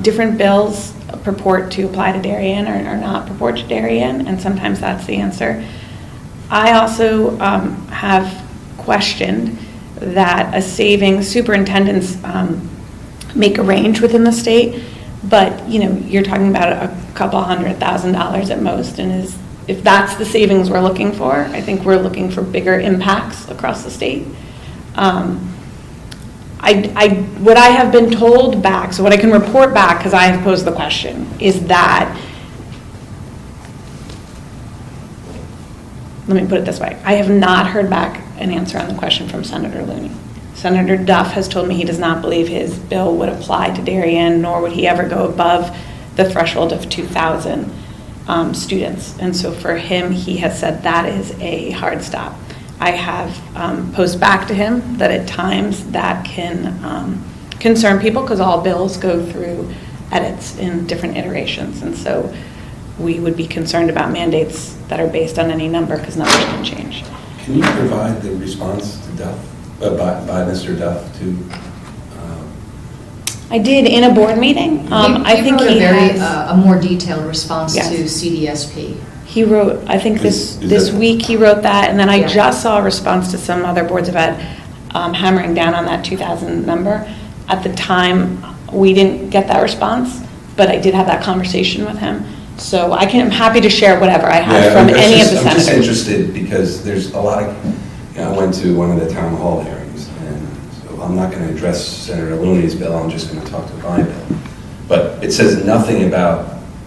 S6: Different bills purport to apply to Darien or not purport to Darien, and sometimes that's the answer. I also have questioned that a savings, superintendents make a range within the state, but you're talking about a couple $100,000 at most, and if that's the savings we're looking for, I think we're looking for bigger impacts across the state. What I have been told back, so what I can report back, because I have posed the question, is that, let me put it this way, I have not heard back an answer on the question from Senator Looney. Senator Duff has told me he does not believe his bill would apply to Darien, nor would he ever go above the threshold of 2,000 students. And so for him, he has said that is a hard stop. I have posed back to him that at times that can concern people because all bills go through edits in different iterations. And so we would be concerned about mandates that are based on any number because numbers can change.
S3: Can you provide the response to Duff, by Mr. Duff to?
S6: I did in a board meeting. I think
S1: wrote
S6: he has
S1: a more detailed response
S6: Yes.
S1: to CDSP.
S6: He wrote, I think this week he wrote that, and then I just saw a response to some other boards of ed hammering down on that 2,000 number. At the time, we didn't get that response, but I did have that conversation with him. So I'm happy to share whatever I have from any of the senators.
S3: I'm just interested because there's a lot of, I went to one of the town hall hearings, and so well, I'm not going to address Senator Looney's bill, I'm just going to talk to my bill. But it says nothing about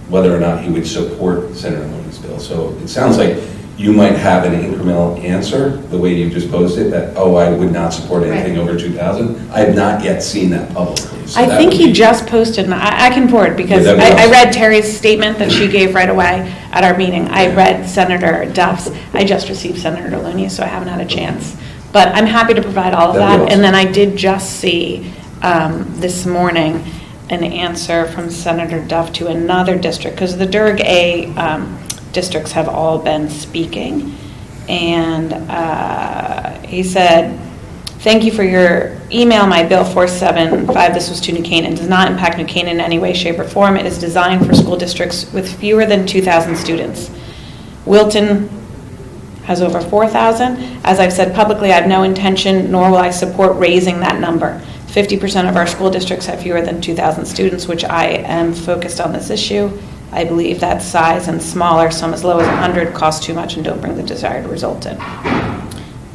S3: whether or not he would support Senator Looney's bill. So it sounds like you might have an incremental answer, the way you just posed it, that, oh, I would not support anything over 2,000. I have not yet seen that publicly. So
S6: I
S3: that
S6: think
S3: would
S6: he
S3: be-
S6: just posted, and I can forward, because
S3: Yeah, that'd be
S6: I
S3: awesome.
S6: read Terry's statement that she gave right away at our meeting. I read Senator Duff's. I just received Senator Looney's, so I haven't had a chance. But I'm happy to provide all of
S3: That'd be
S6: that.
S3: awesome.
S6: And then I did just see this morning an answer from Senator Duff to another district, because the Durg A districts have all been speaking. And he said, thank you for your email. My bill 475, this was to New Canaan, does not impact New Canaan in any way, shape, or form. It is designed for school districts with fewer than 2,000 students. Wilton has over 4,000. As I've said publicly, I have no intention, nor will I support raising that number. 50% of our school districts have fewer than 2,000 students, which I am focused on this issue. I believe that size and smaller, some as low as 100, cost too much and don't bring the desired result in.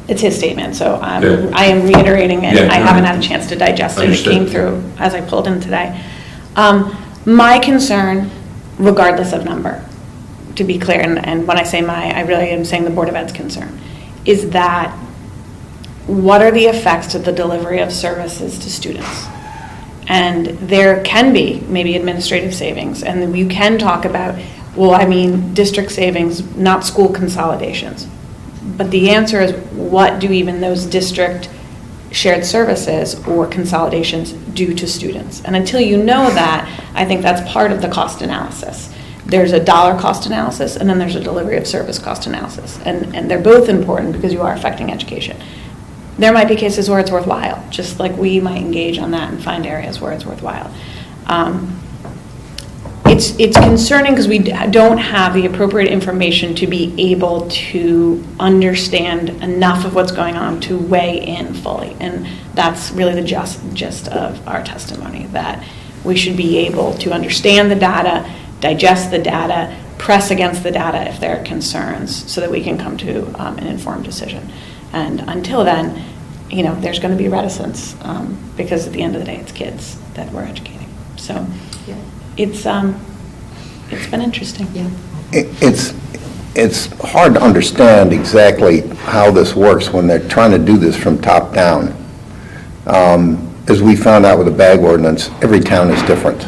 S6: It's his statement, so
S3: Yeah.
S6: I am reiterating it.
S3: Yeah,
S6: I
S3: no,
S6: haven't had a chance to digest it. It
S3: Understood.
S6: came through as I pulled in today. My concern, regardless of number, to be clear, and when I say my, I really am saying the Board of Ed's concern, is that what are the effects to the delivery of services to students? And there can be maybe administrative savings, and you can talk about, well, I mean, district savings, not school consolidations. But the answer is, what do even those district shared services or consolidations do to students? And until you know that, I think that's part of the cost analysis. There's a dollar cost analysis, and then there's a delivery of service cost analysis. And they're both important because you are affecting education. There might be cases where it's worthwhile, just like we might engage on that and find areas where it's worthwhile. It's concerning because we don't have the appropriate information to be able to understand enough of what's going on to weigh in fully. And that's really the gist of our testimony, that we should be able to understand the data, digest the data, press against the data if there are concerns, so that we can come to an informed decision. And until then, you know, there's going to be reticence because at the end of the day, it's kids that we're educating. So
S1: Yeah.
S6: it's been interesting.
S1: Yeah.
S2: It's hard to understand exactly how this works when they're trying to do this from top down. As we found out with the bag ordinance, every town is different.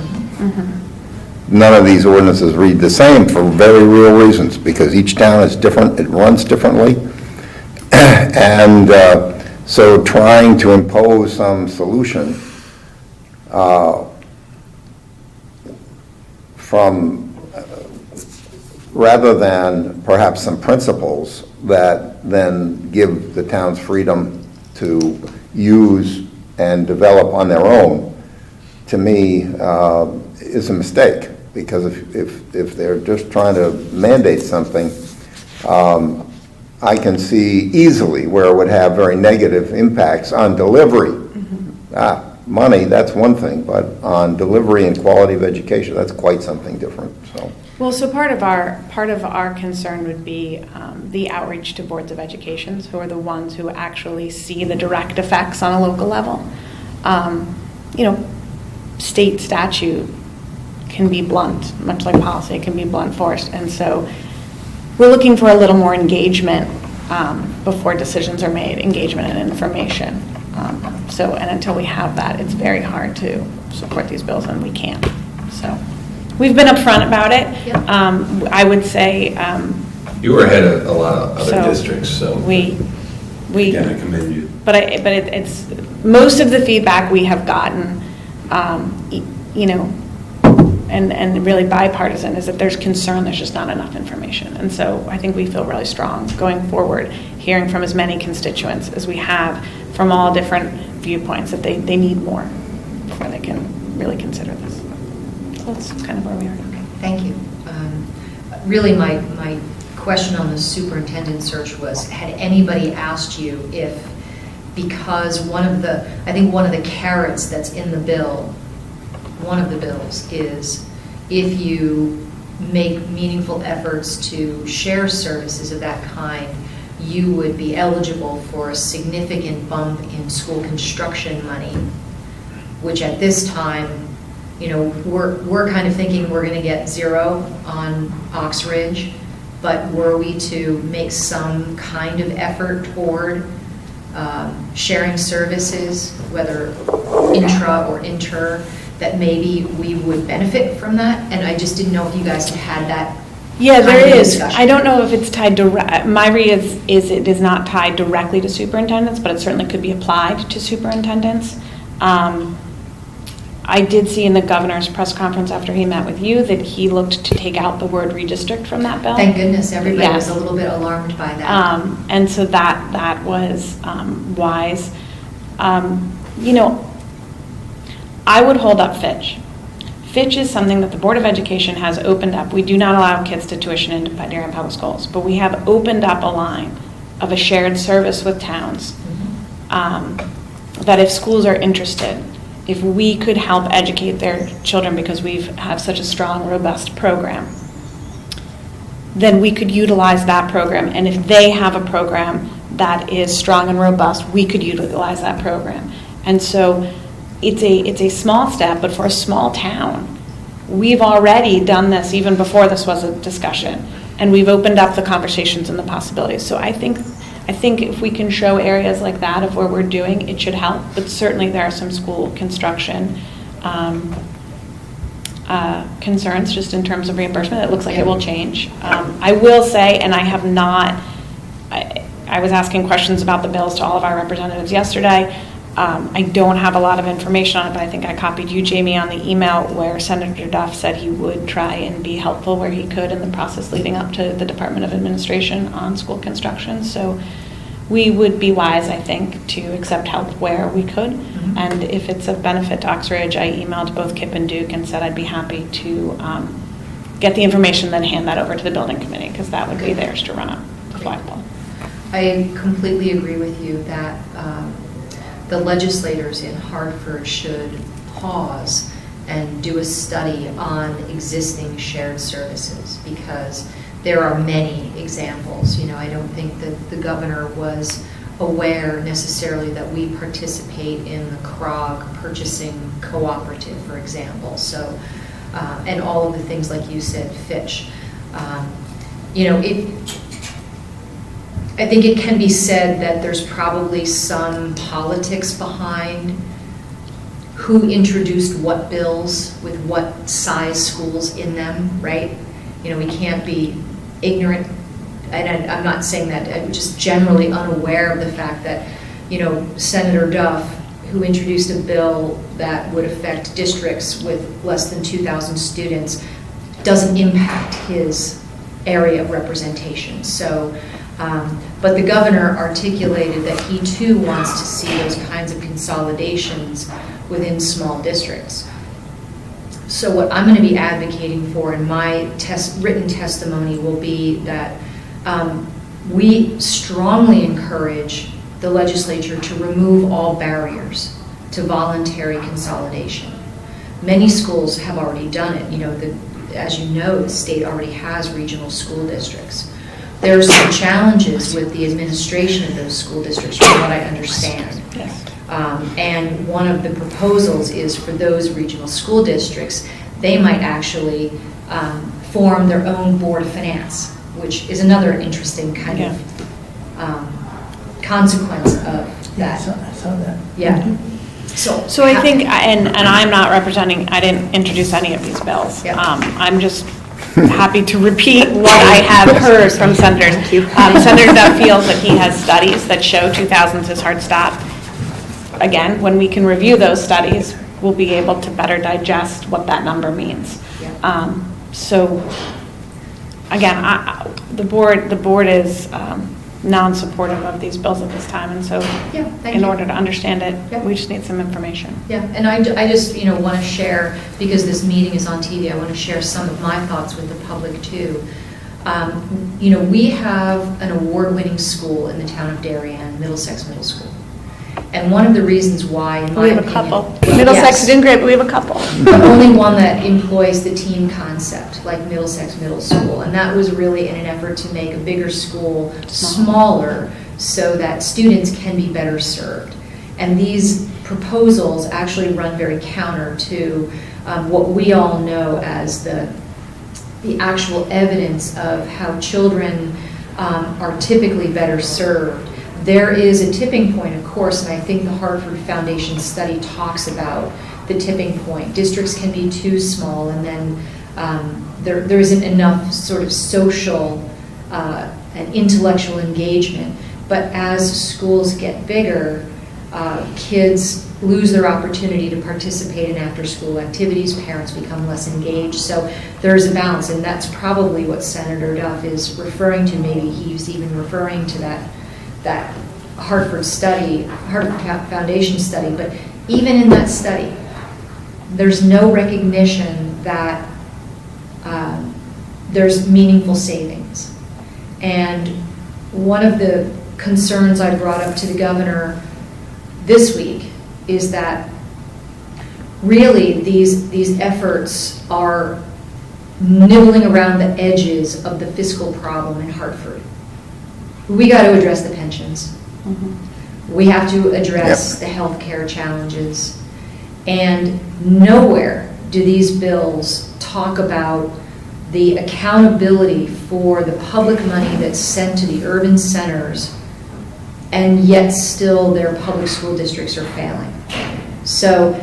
S2: None of these ordinances read the same for very real reasons, because each town is different, it runs differently. And so trying to impose some solution from, rather than perhaps some principles that then give the towns freedom to use and develop on their own, to me, is a mistake. Because if they're just trying to mandate something, I can see easily where it would have very negative impacts on delivery. Money, that's one thing, but on delivery and quality of education, that's quite something different, so.
S6: Well, so part of our concern would be the outreach to boards of education, who are the ones who actually see the direct effects on a local level. You know, state statute can be blunt, much like policy, it can be blunt force. And so we're looking for a little more engagement before decisions are made, engagement and information. And until we have that, it's very hard to support these bills, and we can't. So we've been upfront about it.
S1: Yep.
S6: I would say.
S3: You were ahead of a lot of other
S6: So
S3: districts, so
S6: we.
S3: again, I commend you.
S6: But it's most of the feedback we have gotten, you know, and really bipartisan, is that there's concern there's just not enough information. And so I think we feel really strong going forward, hearing from as many constituents as we have from all different viewpoints, that they need more before they can really consider this. So that's kind of where we are.
S1: Thank you. Really, my question on the superintendent search was, had anybody asked you if, because I think one of the carrots that's in the bill, one of the bills, is if you make meaningful efforts to share services of that kind, you would be eligible for a significant bump in school construction money, which at this time, you know, we're kind of thinking we're going to get 0 on Ox Ridge, but were we to make some kind of effort toward sharing services, whether intra or inter, that maybe we would benefit from that? And I just didn't know if you guys had that.
S6: Yeah, there
S1: kind of
S6: is.
S1: discussion.
S6: I don't know if it's tied direct. My read is it is not tied directly to superintendents, but it certainly could be applied to superintendents. I did see in the governor's press conference after he met with you that he looked to take out the word redistrict from that bill.
S1: Thank goodness, everybody
S6: Yes.
S1: was a little bit alarmed by that.
S6: And so that was wise. You know, I would hold up Fitch. Fitch is something that the Board of Education has opened up. We do not allow kids to tuition into Darien Public Schools, but we have opened up a line of a shared service with towns that if schools are interested, if we could help educate their children because we have such a strong, robust program, then we could utilize that program. And if they have a program that is strong and robust, we could utilize that program. And so it's a small step, but for a small town, we've already done this even before this was a discussion, and we've opened up the conversations and the possibilities. So I think if we can show areas like that of where we're doing, it should help. But certainly there are some school construction concerns just in terms of reimbursement. It looks like it will change. I will say, and I have not, I was asking questions about the bills to all of our representatives yesterday. I don't have a lot of information on it, but I think I copied you, Jamie, on the email where Senator Duff said he would try and be helpful where he could in the process leading up to the Department of Administration on school construction. So we would be wise, I think, to accept help where we could. Mm-hmm. And if it's of benefit to Oxridge, I emailed both Kip and Duke and said I'd be happy to get the information, then hand that over to the building committee, because that would be theirs to run up the flagpole.
S1: I completely agree with you that the legislators in Hartford should pause and do a study on existing shared services, because there are many examples. You know, I don't think that the governor was aware necessarily that we participate in the CROG purchasing cooperative, for example. So, and all of the things like you said, Fitch. You know, I think it can be said that there's probably some politics behind who introduced what bills with what size schools in them, right? You know, we can't be ignorant, and I'm not saying that, I'm just generally unaware of the fact that, you know, Senator Duff, who introduced a bill that would affect districts with less than 2,000 students, doesn't impact his area of representation. So, but the governor articulated that he too wants to see those kinds of consolidations within small districts. So what I'm going to be advocating for in my written testimony will be that we strongly encourage the legislature to remove all barriers to voluntary consolidation. Many schools have already done it. You know, as you know, the state already has regional school districts. There are some challenges with the administration of those school districts, from what I understand.
S6: Yes.
S1: And one of the proposals is for those regional school districts, they might actually form their own board of finance, which is another interesting kind of consequence of that.
S5: I saw that.
S1: Yeah.
S6: So I think, and I'm not representing, I didn't introduce any of these bills.
S1: Yeah.
S6: I'm just happy to repeat what I have heard from senators. Senator Duff feels that he has studies that show 2000s is hard stop. Again, when we can review those studies, we'll be able to better digest what that number means.
S1: Yeah.
S6: So again, the board is non-supportive of these bills at this time, and so in order to understand it, we just need some information.
S1: Yeah, and I just want to share, because this meeting is on TV, I want to share some of my thoughts with the public too. We have an award-winning school in the town of Darien, Middlesex Middle School, And one of the reasons why, in my
S6: We have a
S1: opinion-
S6: couple. Middlesex is doing great, but we have a couple.
S1: But only one that employs the team concept, like Middlesex Middle School. And that was really in an effort to make a bigger school smaller so that students can be better served. And these proposals actually run very counter to what we all know as the actual evidence of how children are typically better served. There is a tipping point, of course, and I think the Hartford Foundation study talks about the tipping point. Districts can be too small, and then there isn't enough sort of social and intellectual engagement. But as schools get bigger, kids lose their opportunity to participate in after-school activities, parents become less engaged, so there's a balance, and that's probably what Senator Duff is referring to. Maybe he's even referring to that Hartford study, Hartford Foundation study, but even in that study, there's no recognition that there's meaningful savings. And one of the concerns I brought up to the governor this week is that really these efforts are nibbling around the edges of the fiscal problem in Hartford. We got to address the pensions. We have to address the health care challenges. And nowhere do these bills talk about the accountability for the public money that's sent to the urban centers, and yet still their public school districts are failing. So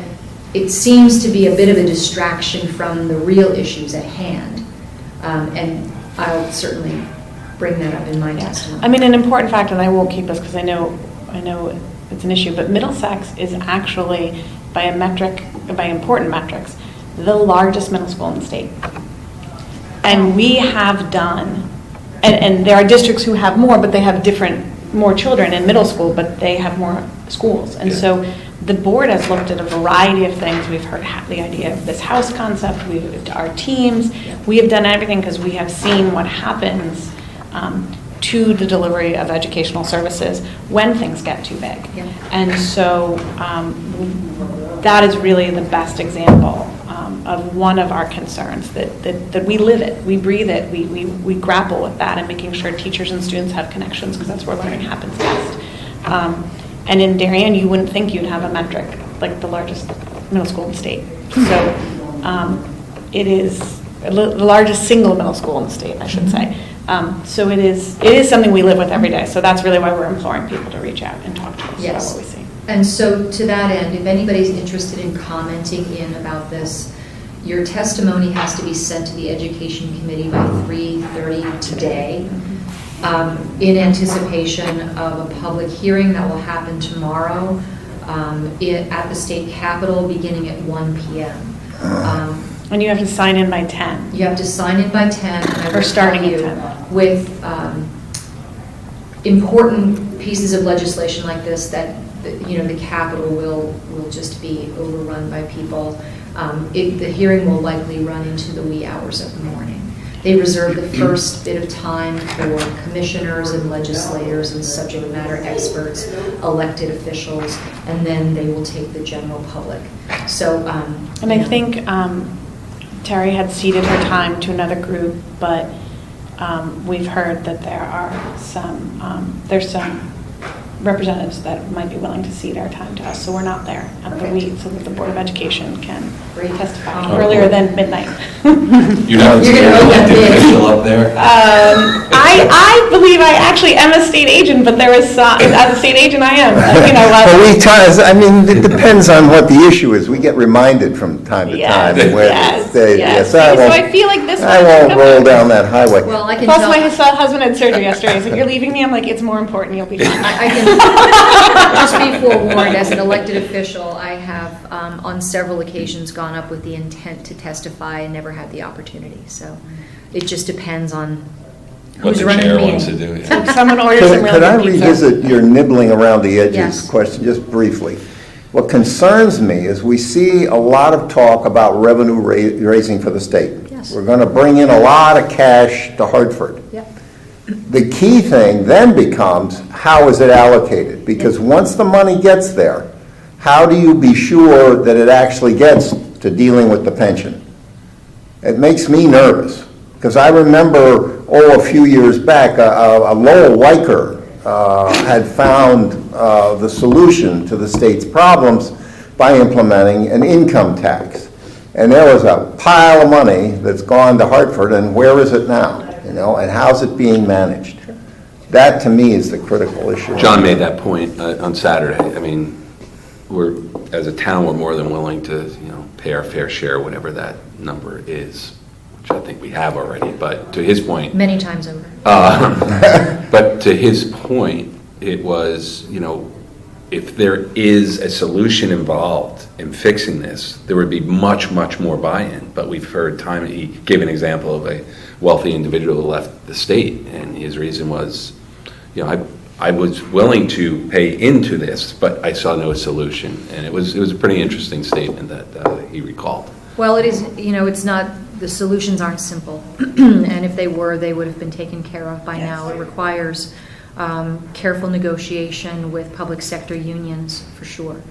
S1: it seems to be a bit of a distraction from the real issues at hand. And I'll certainly bring that up in my testimony.
S6: I mean, an important fact, and I won't keep this because I know it's an issue, but Middlesex is actually, by important metrics, the largest middle school in the state. And we have done, and there are districts who have more, but they have more children in middle school, but they have more schools. And so the board has looked at a variety of things. We've heard the idea of this house concept, our teams. We have done everything because we have seen what happens to the delivery of educational services when things get too big.
S1: Yeah.
S6: And so that is really the best example of one of our concerns, that we live it, we breathe it, we grapple with that, and making sure teachers and students have connections, because that's where learning happens best. And in Darien, you wouldn't think you'd have a metric like the largest middle school in the state. So it is the largest single middle school in the state, I should say. So it is something we live with every day. So that's really why we're imploring people to reach out and talk to us about what we see.
S1: And so to that end, if anybody's interested in commenting in about this, your testimony has to be sent to the Education Committee by 3:30 today, in anticipation of a public hearing that will happen tomorrow at the state capitol beginning at 1 p.m.
S6: And you have to sign in by 10.
S1: You have to sign in by 10. And I will
S6: starting
S1: tell
S6: at
S1: you,
S6: 10.
S1: with important pieces of legislation like this, that the Capitol will just be overrun by people. The hearing will likely run into the wee hours of the morning. They reserve the first bit of time for commissioners and legislators and subject matter experts, elected officials, and then they will take the general public. So,
S6: and I think Terry had ceded her time to another group, but we've heard that there's some representatives that might be willing to cede our time to us, so we're not there at the week, so that the Board of Education can testify earlier than midnight.
S3: You're not
S1: You're gonna open
S3: elected
S1: bid.
S3: official up there?
S6: I believe I actually am a state agent, but there is, as a state agent I am,
S2: it depends on what the issue is. We get reminded from time to time.
S6: Yes.
S2: So
S6: I feel like this
S2: I won't roll down that highway.
S1: well, I can
S6: Plus,
S1: tell.
S6: my husband had surgery yesterday. He's like, "You're leaving me?" I'm like, "It's more important. You'll be fine."
S1: I can just be forewarned, as an elected official, I have on several occasions gone up with the intent to testify and never had the opportunity. So it just depends on
S3: What
S1: who's
S3: the
S1: running the
S3: chair wants to
S1: meeting.
S3: do. Yeah.
S6: If someone orders some really
S2: Could I
S6: good pizza.
S2: revisit your nibbling around the edges
S1: Yes.
S2: question just briefly? What concerns me is we see a lot of talk about revenue raising for the state.
S1: Yes.
S2: We're going to bring in a lot of cash to Hartford.
S1: Yep.
S2: The key thing then becomes, how is it allocated? Because once the money gets there, how do you be sure that it actually gets to dealing with the pension? It makes me nervous, because I remember, a few years back, a Lowell Weicker had found the solution to the state's problems by implementing an income tax. And there was a pile of money that's gone to Hartford, and where is it now? And how's it being managed? That, to me, is the critical issue.
S3: John made that point on Saturday. I mean, as a town, we're more than willing to, pay our fair share, whatever that number is, which I think we have already. But to his point,
S1: Many times over.
S3: but to his point, it was, if there is a solution involved in fixing this, there would be much, much more buy-in. But we've heard time, he gave an example of a wealthy individual who left the state, and his reason was, I was willing to pay into this, but I saw no solution. And it was a pretty interesting statement that he recalled.
S1: Well, it is, it's not, the solutions aren't simple. And if they were, they would have been taken care of by now. It requires careful negotiation with public sector unions, for sure.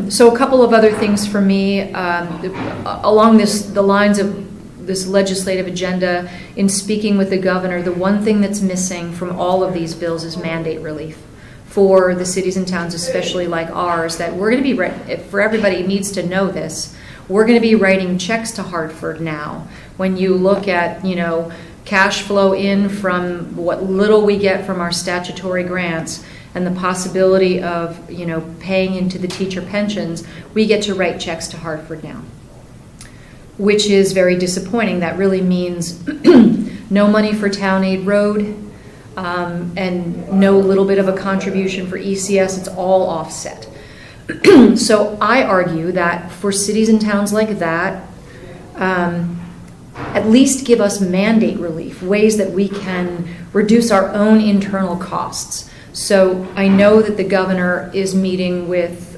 S1: So a couple of other things for me, along the lines of this legislative agenda, in speaking with the governor, the one thing that's missing from all of these bills is mandate relief for the cities and towns, especially like ours, that we're going to be, for everybody needs to know this, we're going to be writing checks to Hartford now. When you look at, cash flow in from what little we get from our statutory grants and the possibility of, paying into the teacher pensions, we get to write checks to Hartford now, which is very disappointing. That really means no money for Town Aid Road and no little bit of a contribution for ECS. It's all offset. So I argue that for cities and towns like that, at least give us mandate relief, ways that we can reduce our own internal costs. So I know that the governor is meeting with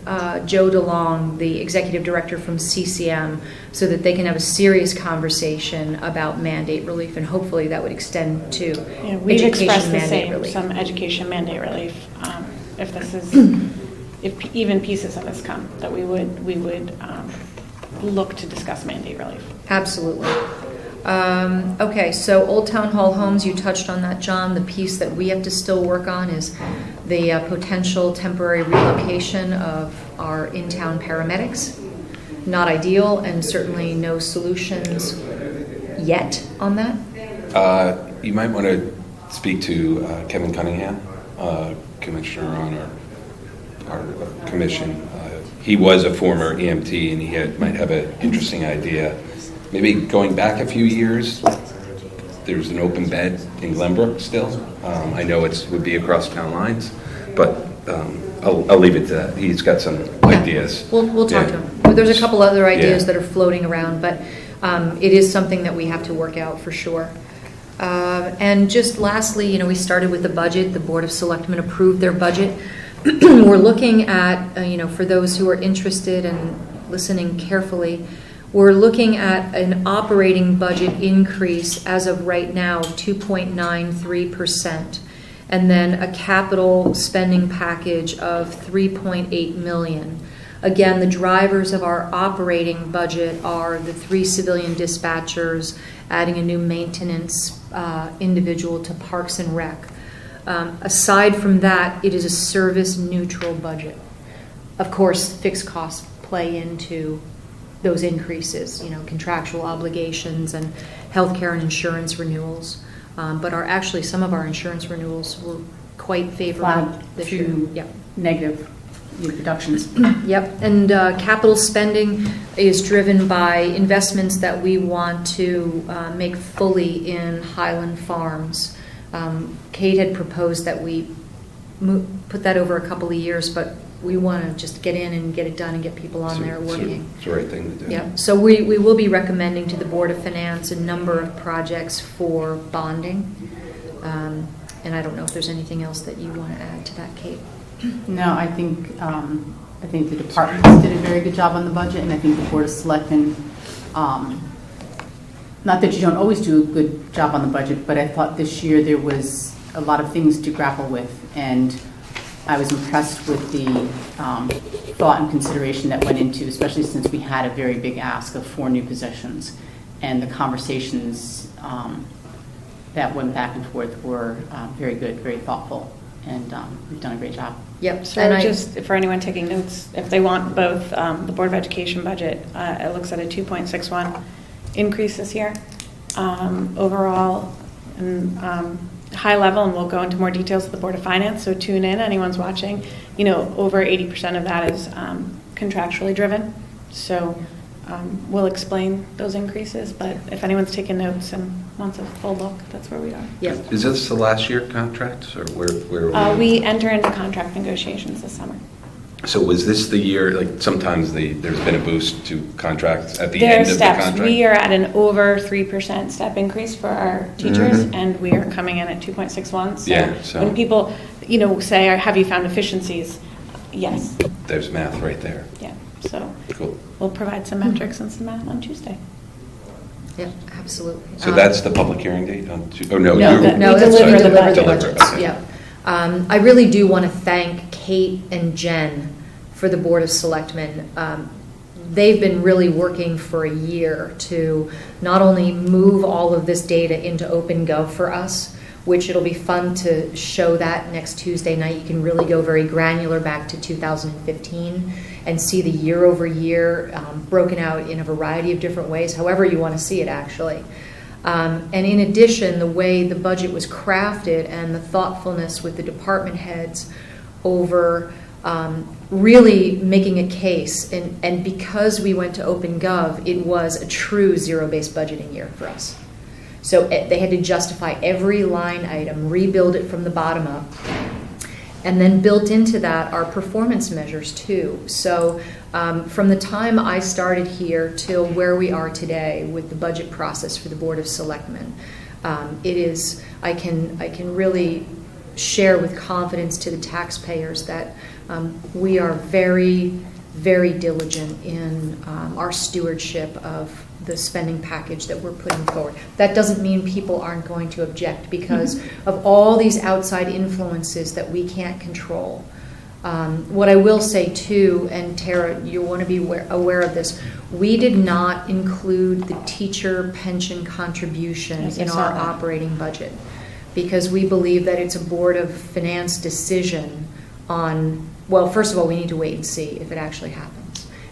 S1: Joe DeLong, the executive director from CCM, so that they can have a serious conversation about mandate relief, and hopefully that would extend to
S6: We've
S1: education
S6: expressed the
S1: mandate
S6: same,
S1: relief.
S6: some education mandate relief. If this is, if even pieces of this come, that we would look to discuss mandate relief.
S1: Absolutely. Okay, so Old Town Hall homes, you touched on that, John. The piece that we have to still work on is the potential temporary relocation of our in-town paramedics. Not ideal, and certainly no solutions yet on that.
S3: You might want to speak to Kevin Cunningham, commissioner on our commission. He was a former EMT, and he might have an interesting idea. Maybe going back a few years, there's an open bed in Glenbrook still. I know it would be across town lines, but I'll leave it to that. He's got some ideas.
S1: We'll talk to him. There's a couple other ideas that are floating around, but it is something that we have to work out for sure. And just lastly, we started with the budget. The Board of Selectmen approved their budget. We're looking at, for those who are interested and listening carefully, we're looking at an operating budget increase as of right now of 2.93%, and then a capital spending package of $3.8 million. Again, the drivers of our operating budget are the 3 civilian dispatchers, adding a new maintenance individual to Parks and Rec. Aside from that, it is a service-neutral budget. Of course, fixed costs play into those increases, contractual obligations and healthcare and insurance renewals. But actually some of our insurance renewals were quite favorable this year. Yep.
S4: Negative reductions.
S1: Yep, and capital spending is driven by investments that we want to make fully in Highland Farms. Kate had proposed that we put that over a couple of years, but we want to just get in and get it done and get people on there working.
S3: It's the right thing to do.
S1: Yeah, so we will be recommending to the Board of Finance a number of projects for bonding. And I don't know if there's anything else that you want to add to that, Kate.
S4: No, I think the departments did a very good job on the budget, and I think the Board of Selectmen not that you don't always do a good job on the budget, but I thought this year there was a lot of things to grapple with, and I was impressed with the thought and consideration that went into, especially since we had a very big ask of 4 new positions, and the conversations that went back and forth were very good, very thoughtful, and we've done a great job.
S1: Yep.
S6: So
S1: And
S6: just for anyone taking notes, if they want both the Board of Education budget, it looks at a 2.61 increase this year. Overall, and high level, and we'll go into more details with the Board of Finance, so tune in, anyone's watching. You know, over 80% of that is contractually driven. So we'll explain those increases, but if anyone's taking notes and wants a full look, that's where we are.
S1: Yep.
S3: Is this the last year contract, or where are we?
S6: We enter into contract negotiations this summer.
S3: So was this the year, like, sometimes there's been a boost to contracts at the end of the
S6: There are
S3: contract?
S6: steps. We are at an over 3% step increase for our teachers,
S3: Mhm.
S6: and we are coming in at 2.61.
S3: Yeah, so-
S6: when people, say, have you found efficiencies? Yes.
S3: There's math right there.
S6: Yeah. So
S3: Cool.
S6: we'll provide some metrics and some math on Tuesday.
S1: Yep, absolutely.
S3: So that's the public hearing date on oh, no.
S6: No,
S3: you're-
S1: No,
S6: We
S1: that's
S6: deliver
S1: when we
S6: the
S1: deliver the
S3: budget.
S1: budgets,
S3: Okay.
S1: yeah. I really do want to thank Kate and Jen for the Board of Selectmen. They've been really working for a year to not only move all of this data into OpenGov for us, which it'll be fun to show that next Tuesday night. You can really go very granular back to 2015 and see the year over year broken out in a variety of different ways, however you want to see it actually. And in addition, the way the budget was crafted and the thoughtfulness with the department heads over really making a case. And because we went to OpenGov, it was a true zero-based budgeting year for us. So they had to justify every line item, rebuild it from the bottom up. And then built into that are performance measures too. So from the time I started here till where we are today with the budget process for the Board of Selectmen, I can really share with confidence to the taxpayers that we are very, very diligent in our stewardship of the spending package that we're putting forward. That doesn't mean people aren't going to object because of all these outside influences that we can't control. What I will say too, and Tara, you want to be aware of this, we did not include the teacher pension contribution
S6: Yes, I
S1: in
S6: saw
S1: our
S6: that.
S1: operating budget because we believe that it's a Board of Finance decision on, well, first of all, we need to wait and see if it actually happens.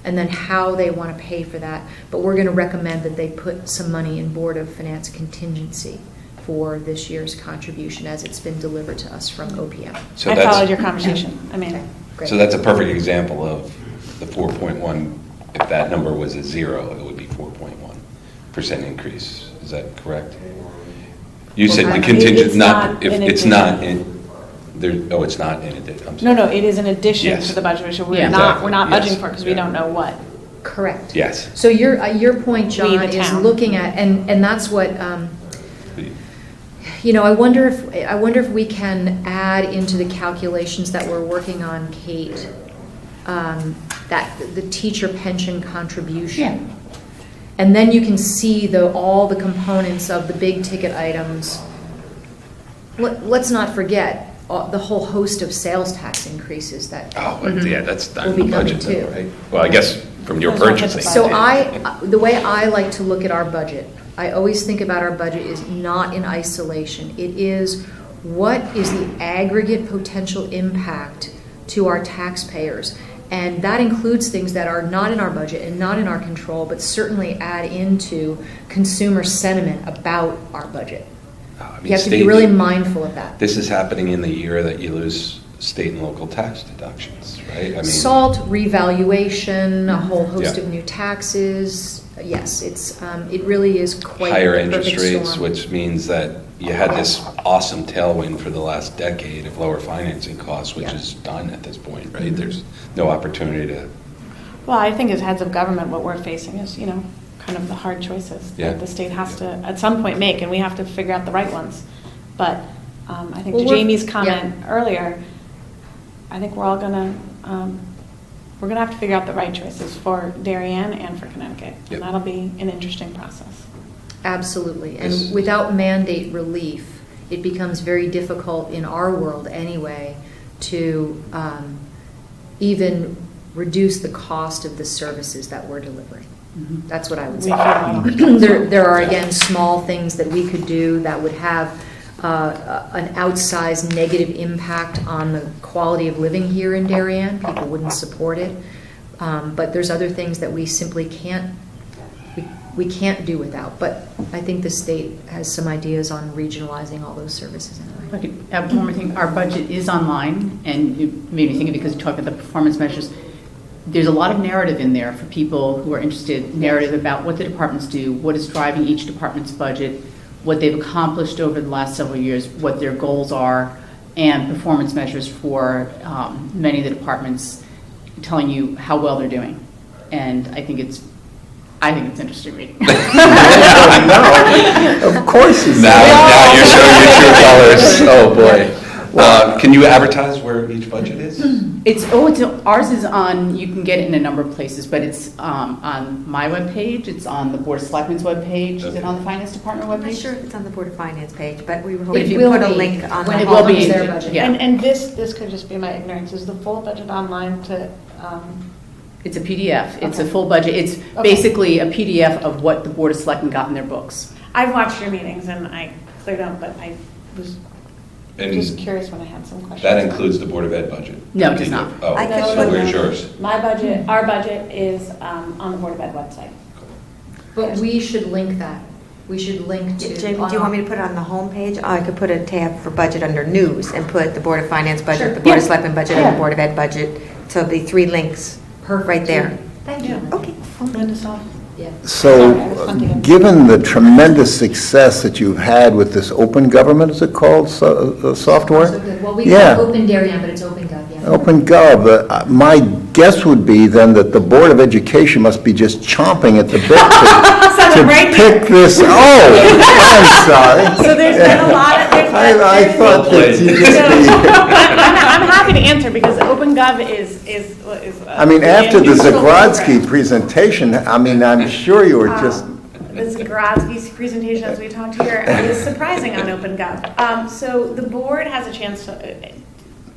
S1: And then how they want to pay for that. But we're going to recommend that they put some money in Board of Finance contingency for this year's contribution as it's been delivered to us from OPM.
S3: So
S6: I
S3: that's-
S6: followed your conversation. I mean,
S1: Okay, great.
S3: So that's a perfect example of the 4.1. If that number was a 0, it would be 4.1% increase. Is that correct? You said the
S1: It's
S3: contingent,
S6: not
S3: if
S6: in
S3: it's
S6: addition.
S3: not in, there, oh, it's not in addition. I'm
S6: no,
S3: sorry.
S6: it is an addition
S3: Yes.
S6: to the budget, which we're
S4: Yeah.
S6: not
S3: Exactly.
S6: budgeting for because we
S3: Yeah.
S6: don't know what.
S1: Correct.
S3: Yes.
S1: So your point, John,
S6: the
S1: is
S6: town.
S1: looking at, and that's what, I wonder if we can add into the calculations that we're working on, Kate, that the teacher pension contribution. And then you can see all the components of the big ticket items. Let's not forget the whole host of sales tax increases that.
S3: Oh, but yeah, that's not
S1: Will
S3: in the
S1: be coming
S3: budget, though,
S1: too.
S3: right? Well, I guess from your
S6: Those aren't in the
S3: purchasing.
S6: budget.
S1: So the way I like to look at our budget, I always think about our budget is not in isolation. It is what is the aggregate potential impact to our taxpayers? And that includes things that are not in our budget and not in our control, but certainly add into consumer sentiment about our budget.
S3: I mean,
S1: You have to be
S3: state-
S1: really mindful of that.
S3: This is happening in the year that you lose state and local tax deductions, right? I mean,
S1: SALT, revaluation, a whole host
S3: Yeah.
S1: of new taxes. Yes, it really is quite
S3: higher
S1: the
S3: interest
S1: perfect
S3: rates,
S1: storm.
S3: which means that you had this awesome tailwind for the last decade of lower financing costs, which
S1: Yeah.
S3: is done at this point, right? There's no opportunity to,
S6: Well, I think as heads of government, what we're facing is, kind of the hard choices
S3: Yeah.
S6: that the state has to, at some point, make, and we have to figure out the right ones. But I think
S1: Well,
S6: to
S1: we're-
S6: Jamie's comment earlier, I think we're all gonna have to figure out the right choices for Darien and for Connecticut.
S3: Yep.
S6: And that'll be an interesting process.
S1: Absolutely. And
S3: This-
S1: without mandate relief, it becomes very difficult in our world anyway to even reduce the cost of the services that we're delivering. That's what I would say. There are, again, small things that we could do that would have an outsized negative impact on the quality of living here in Darien. People wouldn't support it. But there's other things that we simply can't do without. But I think the state has some ideas on regionalizing all those services anyway.
S4: I could add one more thing. Our budget is online, and it made me think of it because you talk about the performance measures. There's a lot of narrative in there for people who are interested, narrative about what the departments do, what is driving each department's budget, what they've accomplished over the last several years, what their goals are, and performance measures for many of the departments, telling you how well they're doing. And I think it's interesting reading.
S2: No, of course it's
S3: Now you're showing your true colors. Oh, boy. Can you advertise where each budget is?
S4: Ours is on, you can get it in a number of places, but it's on my webpage, it's on the Board of Selectmen's webpage, is it on the Finance Department
S7: I'm not
S4: webpage?
S7: sure if it's on the Board of Finance page, but we were
S1: It
S7: hoping to
S1: will
S7: put a
S1: be
S7: link on
S1: when
S7: the
S1: it
S4: will be
S1: becomes their
S4: in-
S1: budget.
S4: yeah.
S6: And this could just be my ignorance, is the full budget online to,
S4: It's a PDF, it's a
S6: Okay.
S4: full budget, it's
S6: Okay.
S4: basically a PDF of what the Board of Selectmen got in their books.
S6: I've watched your meetings and I clearly don't, but I was just
S3: And
S6: curious when I had some questions.
S3: that includes the Board of Ed budget?
S4: No, it does not.
S3: Oh,
S7: I could
S6: No,
S7: put-
S3: where's yours?
S6: My budget, our budget is on the Board of Ed website.
S1: But we should link that. We should link to.
S7: Jamie, do you want me to put it on the homepage? I could put a tab for budget under news and put the Board of Finance budget, the Board of
S4: Yeah.
S7: Selectmen budget, and the Board of Ed budget. So it'll be 3 links
S1: Perfect.
S7: right there.
S1: Thank you.
S7: Okay.
S6: Linda saw.
S1: Yeah.
S2: So,
S6: Sorry, I was hunting.
S2: given the tremendous success that you've had with this open government, is it called, software?
S1: So good. Well, we
S2: Yeah.
S1: call it Open Darien, but it's OpenGov, yeah.
S2: OpenGov, my guess would be then that the Board of Education must be just chomping at the bit to
S6: right
S2: pick this, I'm sorry.
S6: So there's been a lot of,
S2: I thought that you just be,
S6: I'm happy to answer because OpenGov is.
S2: I mean, after the
S6: unusual
S2: Zagrodsky
S6: program.
S2: presentation, I mean, I'm sure you were just,
S6: The Zagrodsky's presentation, as we talked here, is surprising on OpenGov. So the board has a chance to,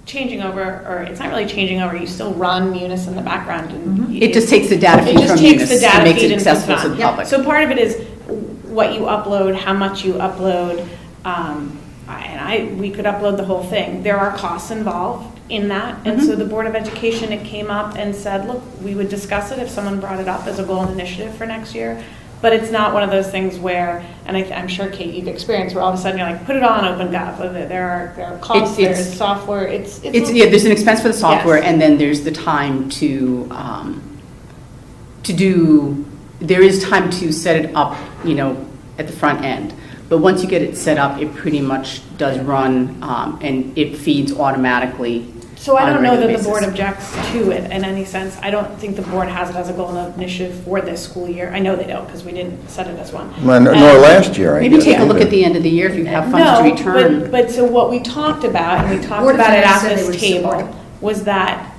S6: changing over, or it's not really changing over, you still run Munis in the background. And
S4: It just takes the data feed from Munis and makes it accessible to the public.
S6: So part of it is what you upload, how much you upload, we could upload the whole thing. There are costs involved in that, and so the Board of Education, it came up and said, look, we would discuss it if someone brought it up as a goal and initiative for next year, but it's not one of those things where, and I'm sure, Kate, you've experienced, where all of a sudden you're like, put it on OpenGov, there are costs, there's software, it's
S4: There's an expense for the software,
S6: Yes.
S4: and then there's the time to do, there is time to set it up, at the front end. But once you get it set up, it pretty much does run, and it feeds automatically.
S6: So I
S4: on a
S6: don't know that
S4: regular
S6: the board
S4: basis.
S6: objects to it in any sense. I don't think the board has it as a goal and initiative for this school year. I know they don't, because we didn't set it as one.
S2: nor
S6: And-
S2: last year, I guess.
S4: Maybe take a look
S2: either.
S4: at the end of the year if you have funds to return.
S6: No, but so what we talked about, and we talked
S1: Board of
S6: about it at
S1: Finance said they
S6: this
S1: would support
S6: table,
S1: it.
S6: was that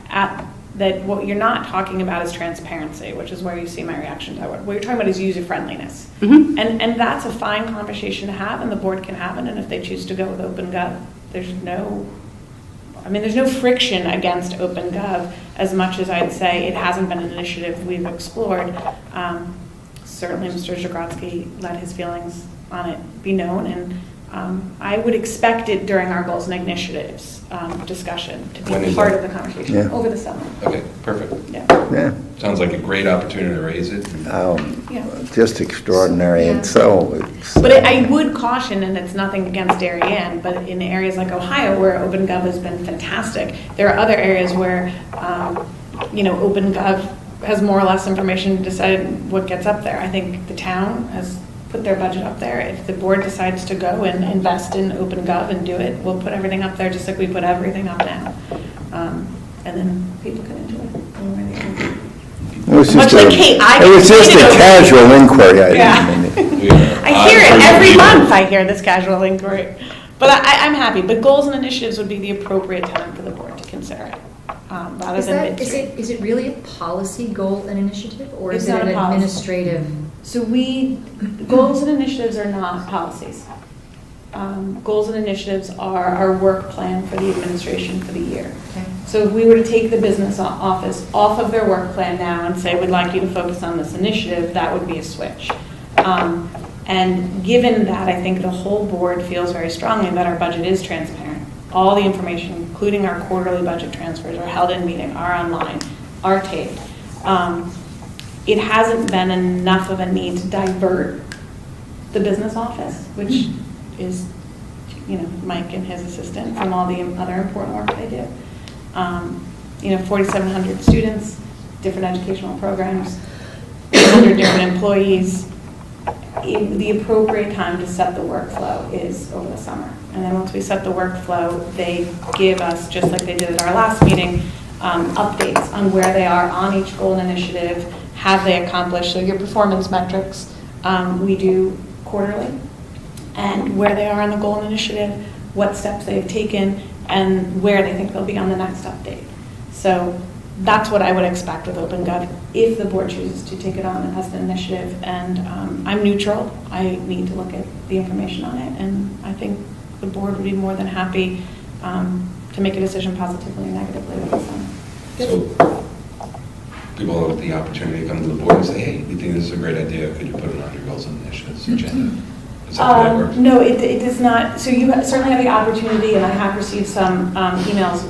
S6: what you're not talking about is transparency, which is where you see my reaction to it. What you're talking about is user-friendliness.
S4: Mhm.
S6: And that's a fine conversation to have, and the board can have it, and if they choose to go with OpenGov, there's no friction against OpenGov as much as I'd say it hasn't been an initiative we've explored. Certainly, Mr. Zagrodsky let his feelings on it be known, and I would expect it during our goals and initiatives discussion to
S3: When
S6: be
S3: is
S6: part
S3: that?
S6: of the conversation
S2: Yeah.
S6: over the summer.
S3: Okay, perfect.
S6: Yeah.
S2: Yeah,
S3: Sounds like a great opportunity to raise it.
S6: Yeah.
S2: just extraordinary, and so it's.
S6: But I would caution, and it's nothing against Darien, but in areas like Ohio where OpenGov has been fantastic, there are other areas where, OpenGov has more or less information to decide what gets up there. I think the town has put their budget up there. If the board decides to go and invest in OpenGov and do it, we'll put everything up there just like we put everything up now. And then people can enjoy it.
S2: It was
S6: Much
S2: just
S6: like Kate, I
S2: it was just a
S6: complained about-
S2: casual inquiry.
S6: Yeah. I hear it every month. I hear this casual inquiry, but I'm happy. But goals and initiatives would be the appropriate time for the board to consider it, rather
S1: Is
S6: than
S1: that,
S6: midstream.
S1: is it really a policy goal and initiative, or
S6: It's
S1: is it
S6: not
S1: an
S6: a policy.
S1: administrative?
S6: So goals and initiatives are not policies. Goals and initiatives are our work plan for the administration for the year.
S1: Okay.
S6: So if we were to take the business office off of their work plan now and say, we'd like you to focus on this initiative, that would be a switch. And given that, I think the whole board feels very strongly that our budget is transparent. All the information, including our quarterly budget transfers, are held in meeting, are online, are taped. It hasn't been enough of a need to divert the business office, which is, Mike and his assistant, from all the other important work they do. 4,700 students, different educational programs, 100 different employees. The appropriate time to set the workflow is over the summer. And then once we set the workflow, they give us, just like they did at our last meeting, updates on where they are on each goal and initiative, have they accomplished. So your performance metrics, we do quarterly, and where they are on the goal and initiative, what steps they've taken, and where they think they'll be on the next update. So that's what I would expect with OpenGov if the board chooses to take it on as an initiative. And I'm neutral. I need to look at the information on it, and I think the board would be more than happy to make a decision positively or negatively with the summer.
S3: So people have the opportunity to come to the board and say, hey, we think this is a great idea. Could you put it on your goals and initiatives agenda? Is that how that works?
S6: No, it does not. So you certainly have the opportunity, and I have received some emails.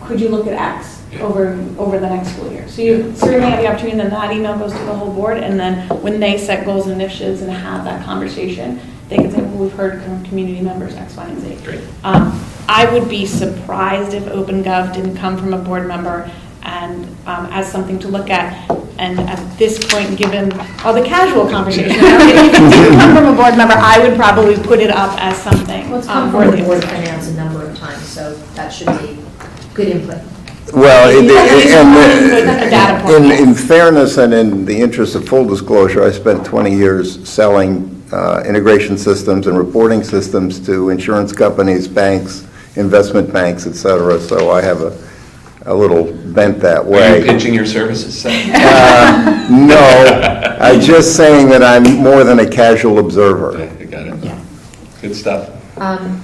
S6: Could you look at X over the next school year? So you certainly have the opportunity, and then that email goes to the whole board, and then when they set goals and initiatives and have that conversation, they can say, well, we've heard from community members X, Y, and Z.
S3: Great.
S6: I would be surprised if OpenGov didn't come from a board member and as something to look at. And at this point, given all the casual conversation, if it didn't come from a board member, I would probably put it up as something
S1: Well, it's come from the Board of Finance a number of times, so that should be good input.
S2: Well,
S6: A data point, yes.
S2: in fairness and in the interest of full disclosure, I spent 20 years selling integration systems and reporting systems to insurance companies, banks, investment banks, et cetera, so I have a little bent that
S3: Are
S2: way.
S3: you pitching your services?
S2: No, I'm just saying that I'm more than a casual observer.
S3: Okay, I got it. Good stuff.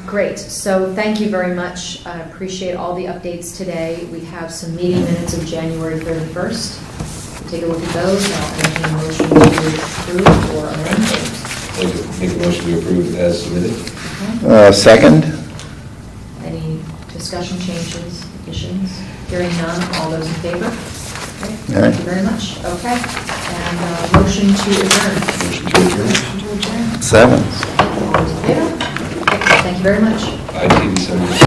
S1: Great, so thank you very much. I appreciate all the updates today. We have some meeting minutes of January 31st. We'll take a look at those. I'll entertain a motion to approve or amend those.
S3: I'd like to make a motion to approve as submitted.
S2: Second?
S1: Any discussion, changes, additions? Hearing none, all those in favor? Okay,
S2: All right.
S1: thank you very much. Okay, and motion to adjourn.
S3: Motion to adjourn.
S1: Motion to adjourn.
S2: 7.
S1: All those in favor? Okay, thank you very much.
S3: ITV 7.